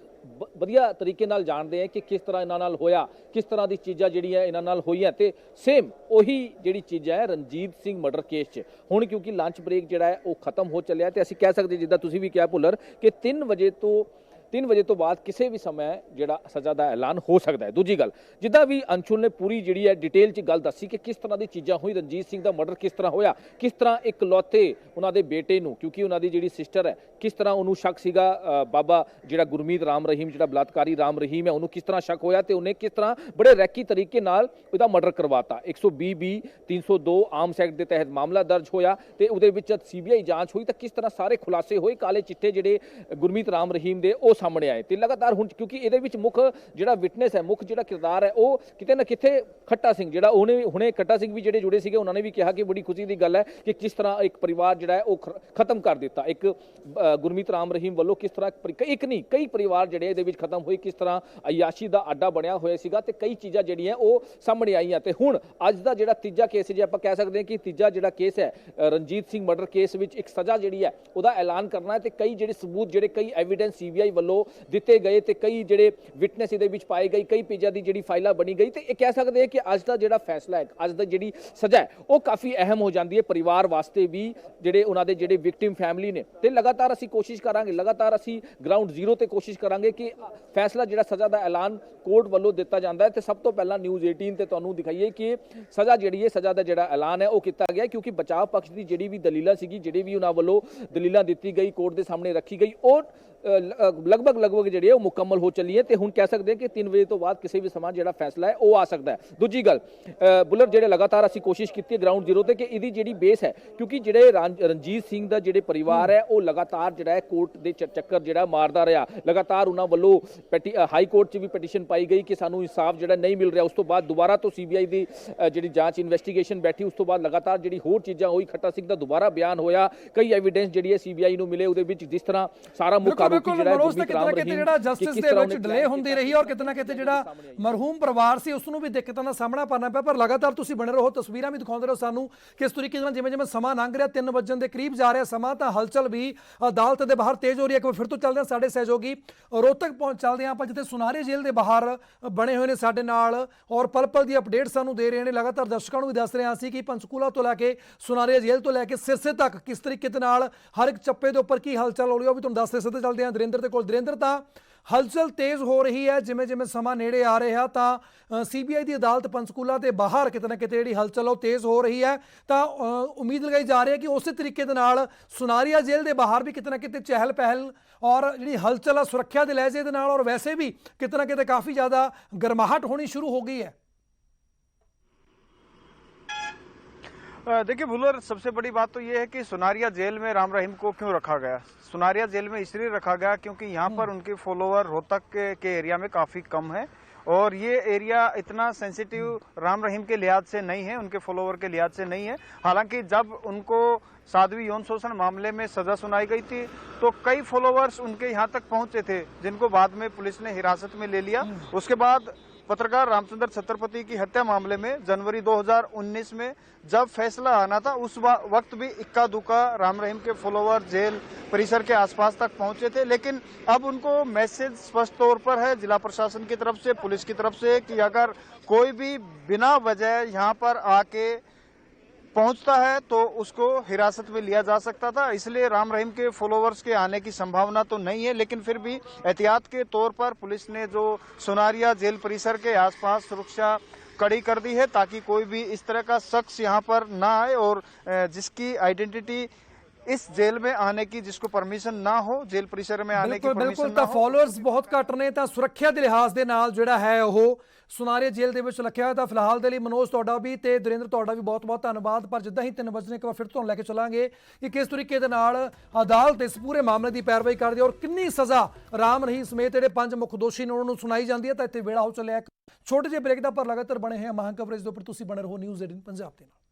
ਵਧੀਆ ਤਰੀਕੇ ਨਾਲ ਜਾਣਦੇ ਆ ਕਿ ਕਿਸ ਤਰ੍ਹਾਂ ਇਹਨਾਂ ਨਾਲ ਹੋਇਆ, ਕਿਸ ਤਰ੍ਹਾਂ ਦੀ ਚੀਜ਼ਾਂ ਜਿਹੜੀਆਂ ਇਹਨਾਂ ਨਾਲ ਹੋਈਆਂ ਤੇ ਸੇਮ ਉਹੀ ਜਿਹੜੀ ਚੀਜ਼ਾਂ ਹੈ ਰਣਜੀਤ ਸਿੰਘ ਮਰਡਰ ਕੇਸ 'ਚ। ਹੁਣ ਕਿਉਂਕਿ ਲੰਚ ਬ੍ਰੇਕ ਜਿਹੜਾ ਹੈ ਉਹ ਖਤਮ ਹੋ ਚੱਲਿਆ ਤੇ ਅਸੀਂ ਕਹਿ ਸਕਦੇ ਜਿੱਦਾਂ ਤੁਸੀਂ ਵੀ ਕਿਹਾ ਪੁੱਲਰ ਕਿ 3 ਵਜੇ ਤੋਂ ਬਾਅਦ ਕਿਸੇ ਵੀ ਸਮੇਂ ਜਿਹੜਾ ਸਜ਼ਾ ਦਾ ਐਲਾਨ ਹੋ ਸਕਦਾ ਹੈ। ਦੂਜੀ ਗੱਲ, ਜਿੱਦਾਂ ਵੀ ਅੰਸ਼ੁਲ ਨੇ ਪੂਰੀ ਜਿਹੜੀ ਹੈ ਡਿਟੇਲ 'ਚ ਗੱਲ ਦੱਸੀ ਕਿ ਕਿਸ ਤਰ੍ਹਾਂ ਦੀ ਚੀਜ਼ਾਂ ਹੋਈ, ਰਣਜੀਤ ਸਿੰਘ ਦਾ ਮਰਡਰ ਕਿਸ ਤਰ੍ਹਾਂ ਹੋਇਆ, ਕਿਸ ਤਰ੍ਹਾਂ ਇਕਲੌਤੇ ਉਹਨਾਂ ਦੇ ਬੇਟੇ ਨੂੰ, ਕਿਉਂਕਿ ਉਹਨਾਂ ਦੀ ਜਿਹੜੀ ਸਿਸਟਰ ਹੈ, ਕਿਸ ਤਰ੍ਹਾਂ ਉਹਨੂੰ ਸ਼ੱਕ ਸੀਗਾ ਬਾਬਾ ਜਿਹੜਾ ਗੁਰਮੀਤ ਰਾਮ ਰਹੀਮ, ਜਿਹੜਾ ਬਲਾਤਕਾਰੀ ਰਾਮ ਰਹੀਮ ਹੈ, ਉਹਨੂੰ ਕਿਸ ਤਰ੍ਹਾਂ ਸ਼ੱਕ ਹੋਇਆ ਤੇ ਉਹਨੇ ਕਿਸ ਤਰ੍ਹਾਂ ਬੜੇ ਰੈਕੀ ਤਰੀਕੇ ਨਾਲ ਉਹਦਾ ਮਰਡਰ ਕਰਵਾਤਾ। 120B 302 ਆਰਮਸ ਐਕਟ ਦੇ ਤਹਿਤ ਮਾਮਲਾ ਦਰਜ ਹੋਇਆ ਤੇ ਉਹਦੇ ਵਿੱਚ ਸੀਬੀਆਈ ਜਾਂਚ ਹੋਈ ਤਾਂ ਕਿਸ ਤਰ੍ਹਾਂ ਸਾਰੇ ਖੁਲਾਸੇ ਹੋਏ, ਕਾਲੇ ਚਿੱਟੇ ਜਿਹੜੇ ਗੁਰਮੀਤ ਰਾਮ ਰਹੀਮ ਦੇ ਉਹ ਸਾਹਮਣੇ ਆਏ ਤੇ ਲਗਾਤਾਰ ਹੁਣ ਕਿਉਂਕਿ ਇਹਦੇ ਵਿੱਚ ਮੁੱਖ ਜਿਹੜਾ ਵਿਟਨੈਸ ਹੈ, ਮੁੱਖ ਜਿਹੜਾ ਕਿਰਦਾਰ ਹੈ ਉਹ ਕਿਤੇ ਨਾ ਕਿਤੇ ਖੱਟਾ ਸਿੰਘ ਜਿਹੜਾ ਹੁਣੇ ਖੱਟਾ ਸਿੰਘ ਵੀ ਜਿਹੜੇ ਜੁੜੇ ਸੀਗੇ ਉਹਨਾਂ ਨੇ ਵੀ ਕਿਹਾ ਕਿ ਬੜੀ ਖੁਸ਼ੀ ਦੀ ਗੱਲ ਹੈ ਕਿ ਕਿਸ ਤਰ੍ਹਾਂ ਇੱਕ ਪਰਿਵਾਰ ਜਿਹੜਾ ਹੈ ਉਹ ਖਤਮ ਕਰ ਦਿੱਤਾ। ਇੱਕ ਗੁਰਮੀਤ ਰਾਮ ਰਹੀਮ ਵੱਲੋਂ ਕਿਸ ਤਰ੍ਹਾਂ ਇੱਕ ਨਹੀਂ ਕਈ ਪਰਿਵਾਰ ਜਿਹੜੇ ਇਹਦੇ ਵਿੱਚ ਖਤਮ ਹੋਏ, ਕਿਸ ਤਰ੍ਹਾਂ ਅਯਾਸ਼ੀ ਦਾ ਅੱਡਾ ਬਣਿਆ ਹੋਇਆ ਸੀਗਾ ਤੇ ਕਈ ਚੀਜ਼ਾਂ ਜਿਹੜੀਆਂ ਉਹ ਸਾਹਮਣੇ ਆਈਆਂ। ਤੇ ਹੁਣ ਅੱਜ ਦਾ ਜਿਹੜਾ ਤੀਜਾ ਕੇਸ ਜੇ ਆਪਾਂ ਕਹਿ ਸਕਦੇ ਹਾਂ ਕਿ ਤੀਜਾ ਜਿਹੜਾ ਕੇਸ ਹੈ ਰਣਜੀਤ ਸਿੰਘ ਮਰਡਰ ਕੇਸ ਵਿੱਚ ਇੱਕ ਸਜ਼ਾ ਜਿਹੜੀ ਹੈ ਉਹਦਾ ਐਲਾਨ ਕਰਨਾ ਹੈ ਤੇ ਕਈ ਜਿਹੜੇ ਸਬੂਤ ਜਿਹੜੇ ਕਈ ਐਵੀਡੈਂਸ ਸੀਬੀਆਈ ਵੱਲੋਂ ਦਿੱਤੇ ਗਏ ਤੇ ਕਈ ਜਿਹੜੇ ਵਿਟਨੈਸ ਇਹਦੇ ਵਿੱਚ ਪਾਏ ਗਏ, ਕਈ ਪੇਜਾਂ ਦੀ ਜਿਹੜੀ ਫਾਈਲਾਂ ਬਣੀ ਗਈ ਤੇ ਇਹ ਕਹਿ ਸਕਦੇ ਹਾਂ ਕਿ ਅੱਜ ਦਾ ਜਿਹੜਾ ਫੈਸਲਾ ਹੈ, ਅੱਜ ਦਾ ਜਿਹੜੀ ਸਜ਼ਾ ਹੈ ਉਹ ਕਾਫੀ ਅਹਿਮ ਹੋ ਜਾਂਦੀ ਹੈ ਪਰਿਵਾਰ ਵਾਸਤੇ ਵੀ, ਜਿਹੜੇ ਉਹਨਾਂ ਦੇ ਜਿਹੜੇ ਵਿਕਟਿਮ ਫੈਮਿਲੀ ਨੇ। ਤੇ ਲਗਾਤਾਰ ਅਸੀਂ ਕੋਸ਼ਿਸ਼ ਕਰਾਂਗੇ, ਲਗਾਤਾਰ ਅਸੀਂ ਗਰਾਊਂਡ ਜ਼ੀਰੋ ਤੇ ਕੋਸ਼ਿਸ਼ ਕਰਾਂਗੇ ਕਿ ਫੈਸਲਾ ਜਿਹੜਾ ਸਜ਼ਾ ਦਾ ਐਲਾਨ ਕੋਰਟ ਵੱਲੋਂ ਦਿੱਤਾ ਜਾਂਦਾ ਹੈ ਤੇ ਸਭ ਤੋਂ ਪਹਿਲਾਂ ਨਿਊਜ਼ 18 ਤੇ ਤੁਹਾਨੂੰ ਦਿਖਾਈਏ ਕਿ ਸਜ਼ਾ ਜਿਹੜੀ ਹੈ, ਸਜ਼ਾ ਦਾ ਜਿਹੜਾ ਐਲਾਨ ਹੈ ਉਹ ਕੀਤਾ ਗਿਆ ਕਿਉਂਕਿ ਬਚਾਅ ਪੱਖ ਦੀ ਜਿਹੜੀ ਵੀ ਦਲੀਲਾਂ ਸੀਗੀ, ਜਿਹੜੀ ਵੀ ਉਹਨਾਂ ਵੱਲੋਂ ਦਲੀਲਾਂ ਦਿੱਤੀ ਗਈ, ਕੋਰਟ ਦੇ ਸਾਹਮਣੇ ਰੱਖੀ ਗਈ, ਉਹ ਲਗਭਗ ਜਿਹੜੀ ਹੈ ਉਹ ਮੁਕੰਮਲ ਹੋ ਚੱਲੀ ਹੈ ਤੇ ਹੁਣ ਕਹਿ ਸਕਦੇ ਹਾਂ ਕਿ 3 ਵਜੇ ਤੋਂ ਬਾਅਦ ਕਿਸੇ ਵੀ ਸਮਾਂ ਜਿਹੜਾ ਫੈਸਲਾ ਹੈ ਉਹ ਆ ਸਕਦਾ ਹੈ। ਦੂਜੀ ਗੱਲ ਬੁੱਲਰ, ਜਿਹੜੇ ਲਗਾਤਾਰ ਅਸੀਂ ਕੋਸ਼ਿਸ਼ ਕੀਤੀ ਹੈ ਗਰਾਊਂਡ ਜ਼ੀਰੋ ਤੇ ਕਿ ਇਹਦੀ ਜਿਹੜੀ ਬੇਸ ਹੈ ਕਿਉਂਕਿ ਜਿਹੜੇ ਰਣਜੀਤ ਸਿੰਘ ਦਾ ਜਿਹੜੇ ਪਰਿਵਾਰ ਹੈ ਉਹ ਲਗਾਤਾਰ ਜਿਹੜਾ ਹੈ ਕੋਰਟ ਦੇ ਚੱਕਰ ਜਿਹੜਾ ਮਾਰਦਾ ਰਿਹਾ, ਲਗਾਤਾਰ ਉਹਨਾਂ ਵੱਲੋਂ ਹਾਈ ਕੋਰਟ 'ਚ ਵੀ ਪਟੀਸ਼ਨ ਪਾਈ ਗਈ ਕਿ ਸਾਨੂੰ ਇਨਸਾਫ ਜਿਹੜਾ ਨਹੀਂ ਮਿਲ ਰਿਹਾ। ਉਸ ਤੋਂ ਬਾਅਦ ਦੁਬਾਰਾ ਤੋਂ ਸੀਬੀਆਈ ਦੀ ਜਿਹੜੀ ਜਾਂਚ ਇਨਵੈਸਟੀਗੇਸ਼ਨ ਬੈਠੀ, ਉਸ ਤੋਂ ਬਾਅਦ ਲਗਾਤਾਰ ਜਿਹੜੀ ਹੋਰ ਚੀਜ਼ਾਂ ਹੋਈ, ਖੱਟਾ ਸਿੰਘ ਦਾ ਦੁਬਾਰਾ ਬਿਆਨ ਹੋਇਆ, ਕਈ ਐਵੀਡੈਂਸ ਜਿਹੜੀ ਹੈ ਸੀਬੀਆਈ ਨੂੰ ਮਿਲੇ, ਉਹਦੇ ਵਿੱਚ ਜਿਸ ਤਰ੍ਹਾਂ ਸਾਰਾ ਮੁੱਖ ਜਿਹੜਾ ਜਸਟਿਸ ਦੇ ਵਿੱਚ ਡਿਲੇ ਹੁੰਦੀ ਰਹੀ ਔਰ ਕਿਤੇ ਨਾ ਕਿਤੇ ਜਿਹੜਾ ਮਰਹੂਮ ਪਰਿਵਾਰ ਸੀ ਉਸ ਨੂੰ ਵੀ ਦਿੱਕਤਾਂ ਦਾ ਸਾਹਮਣਾ ਕਰਨਾ ਪਿਆ। ਪਰ ਲਗਾਤਾਰ ਤੁਸੀਂ ਬਣੇ ਰਹੋ, ਤਸਵੀਰਾਂ ਵੀ ਦਿਖਾਉਂਦੇ ਰਹੋ ਸਾਨੂੰ ਕਿਸ ਤਰੀਕੇ ਨਾਲ ਜਿਵੇਂ ਸਮਾਂ ਲੰਘ ਰਿਹਾ, 3 ਵਜਣ ਦੇ ਕਰੀਬ ਜਾ ਰਿਹਾ ਸਮਾਂ, ਤਾਂ ਹਲਚਲ ਵੀ ਅਦਾਲਤ ਦੇ ਬਾਹਰ ਤੇਜ਼ ਹੋ ਰਹੀ ਹੈ। ਇੱਕ ਵਾਰ ਫਿਰ ਤੋਂ ਚੱਲਦੇ ਹਾਂ ਸਾਡੇ ਸਹਿਯੋਗੀ ਰੋਹਤਕ ਚੱਲਦੇ ਹਾਂ ਆਪਾਂ, ਜਿੱਥੇ ਸੁਨਾਰੀ ਜੇਲ੍ਹ ਦੇ ਬਾਹਰ ਬਣੇ ਹੋਏ ਨੇ ਸਾਡੇ ਨਾਲ ਔਰ ਪਲ ਦੀ ਅਪਡੇਟ ਸਾਨੂੰ ਦੇ ਰਹੇ ਨੇ। ਲਗਾਤਾਰ ਦਰਸ਼ਕਾਂ ਨੂੰ ਵੀ ਦੱਸ ਰਹੇ ਹਾਂ ਅਸੀਂ ਕਿ ਪੰਚਕੂਲਾ ਤੋਂ ਲੈ ਕੇ ਸੁਨਾਰੀ ਜੇਲ੍ਹ ਤੋਂ ਲੈ ਕੇ ਸਿਰਸੇ ਤੱਕ ਕਿਸ ਤਰੀਕੇ ਦੇ ਨਾਲ ਹਰ ਇੱਕ ਚੱਪੇ ਦੇ ਉੱਪਰ ਕੀ ਹਲਚਲ ਹੋ ਰਹੀ ਹੈ ਉਹ ਵੀ ਤੁਹਾਨੂੰ ਦੱਸਦੇ ਸਿੱਧੇ ਚੱਲਦੇ ਹਾਂ ਦਰਿੰਦਰ ਦੇ ਕੋਲ। ਦਰਿੰਦਰ, ਤਾਂ ਹਲਚਲ ਤੇਜ਼ ਹੋ ਰਹੀ ਹੈ ਜਿਵੇਂ ਸਮਾਂ ਨੇੜੇ ਆ ਰਿਹਾ ਤਾਂ ਸੀਬੀਆਈ ਦੀ ਅਦਾਲਤ ਪੰਚਕੂਲਾ ਦੇ ਬਾਹਰ ਕਿਤੇ ਨਾ ਕਿਤੇ ਜਿਹੜੀ ਹਲਚਲ ਉਹ ਤੇਜ਼ ਹੋ ਰਹੀ ਹੈ ਤਾਂ ਉਮੀਦ ਲਗਾਈ ਜਾ ਰਹੀ ਹੈ ਕਿ ਉਸੇ ਤਰੀਕੇ ਦੇ ਨਾਲ ਸੁਨਾਰੀਆ ਜੇਲ੍ਹ ਦੇ ਬਾਹਰ ਵੀ ਕਿਤੇ ਨਾ ਕਿਤੇ ਚਹਿਲ ਪਹਿਲ ਔਰ ਜਿਹੜੀ ਹਲਚਲ ਆ ਸੁਰੱਖਿਆ ਦੇ ਲਹਿਜੇ ਦੇ ਨਾਲ ਔਰ ਵੈਸੇ ਵੀ ਕਿਤੇ ਨਾ ਕਿਤੇ ਕਾਫੀ ਜ਼ਿਆਦਾ ਗਰਮਾਹਟ ਹੋਣੀ ਸ਼ੁਰੂ हो गई है। देखिए भुलर, सबसे बड़ी बात तो ये है कि सुनारिया जेल में राम रहीम को क्यों रखा गया। सुनारिया जेल में इसलिए रखा गया क्योंकि यहाँ पर उनके फॉलोअर रोहतक के एरिया में काफी कम है और ये एरिया इतना सेंसिटिव राम रहीम के लिहाज से नहीं है, उनके फॉलोअर के लिहाज से नहीं है। हालांकि जब उनको साध्वी यौन शोषण मामले में सजा सुनाई गई थी तो कई फॉलोअर्स उनके यहाँ तक पहुंचे थे जिनको बाद में पुलिस ने हिरासत में ले लिया। उसके बाद पत्रकार रामचंद्र छत्रपति की हत्या मामले में जनवरी 2019 में जब फैसला आना था उस वक्त भी इक्का दुक्का राम रहीम के फॉलोअर जेल परिसर के आसपास तक पहुंचे थे, लेकिन अब उनको मैसेज स्पष्ट तौर पर है जिला प्रशासन की तरफ से, पुलिस की तरफ से कि अगर कोई भी बिना वजह यहाँ पर आके पहुंचता है तो उसको हिरासत में लिया जा सकता था। इसलिए राम रहीम के फॉलोवर्स के आने की संभावना तो नहीं है, लेकिन फिर भी एहतियात के तौर पर पुलिस ने जो सुनारिया जेल परिसर के आसपास सुरक्षा कड़ी कर दी है, ताकि कोई भी इस तरह का शख्स यहां पर ना आए और जिसकी आइडेंटिटी इस जेल में आने की, जिसको परमिशन ना हो, जेल परिसर में आने की ਬਿਲਕੁਲ परमिशन ਬਿਲਕੁਲ ना ਤਾਂ हो। ਫਾਲੋਅਰਸ ਬਹੁਤ ਘੱਟ ਨੇ, ਤਾਂ ਸੁਰੱਖਿਆ ਦੇ ਲਿਹਾਜ਼ ਦੇ ਨਾਲ ਜਿਹੜਾ ਹੈ ਉਹ ਸੁਨਾਰੇ ਜੇਲ੍ਹ ਦੇ ਵਿੱਚ ਰੱਖਿਆ ਹੋਇਆ। ਤਾਂ ਫਿਲਹਾਲ ਦੇ ਲਈ ਮਨੋਜ ਤੁਹਾਡਾ ਵੀ ਤੇ ਦੁਰਿੰਦਰ ਤੁਹਾਡਾ ਵੀ ਬਹੁਤ ਬਹੁਤ ਧੰਨਵਾਦ। ਪਰ ਜਿੱਦਾਂ ਹੀ 3 ਵਜੇ ਇੱਕ ਵਾਰ ਫਿਰ ਤੁਹਾਨੂੰ ਲੈ ਕੇ ਚੱਲਾਂਗੇ ਕਿ ਕਿਸ ਤਰੀਕੇ ਦੇ ਨਾਲ ਅਦਾਲਤ ਇਸ ਪੂਰੇ ਮਾਮਲੇ ਦੀ ਪੈਰਵਾਈ ਕਰਦੀ ਹੈ ਔਰ ਕਿੰਨੀ ਸਜ਼ਾ ਰਾਮ ਰਹੀਮ ਸਮੇਤ ਜਿਹੜੇ 5 ਮੁੱਖ ਦੋਸ਼ੀ ਨੇ ਉਹਨਾਂ ਨੂੰ ਸੁਣਾਈ ਜਾਂਦੀ ਹੈ। ਤਾਂ ਇੱਥੇ ਵੇਲਾ ਹੋ ਚੱਲਿਆ ਇੱਕ ਛੋਟੇ ਜਿਹੇ ਬ੍ਰੇਕ ਦਾ, ਪਰ ਲਗਾਤਾਰ ਬਣੇ ਹੋਏ ਮਹਾਂ ਕਵਰੇਜ ਦੇ ਉੱਪਰ ਤੁਸੀਂ ਬਣੇ ਰਹੋ ਨਿਊਜ਼ 18 ਪੰਜਾਬ ਦੇ ਨਾਲ।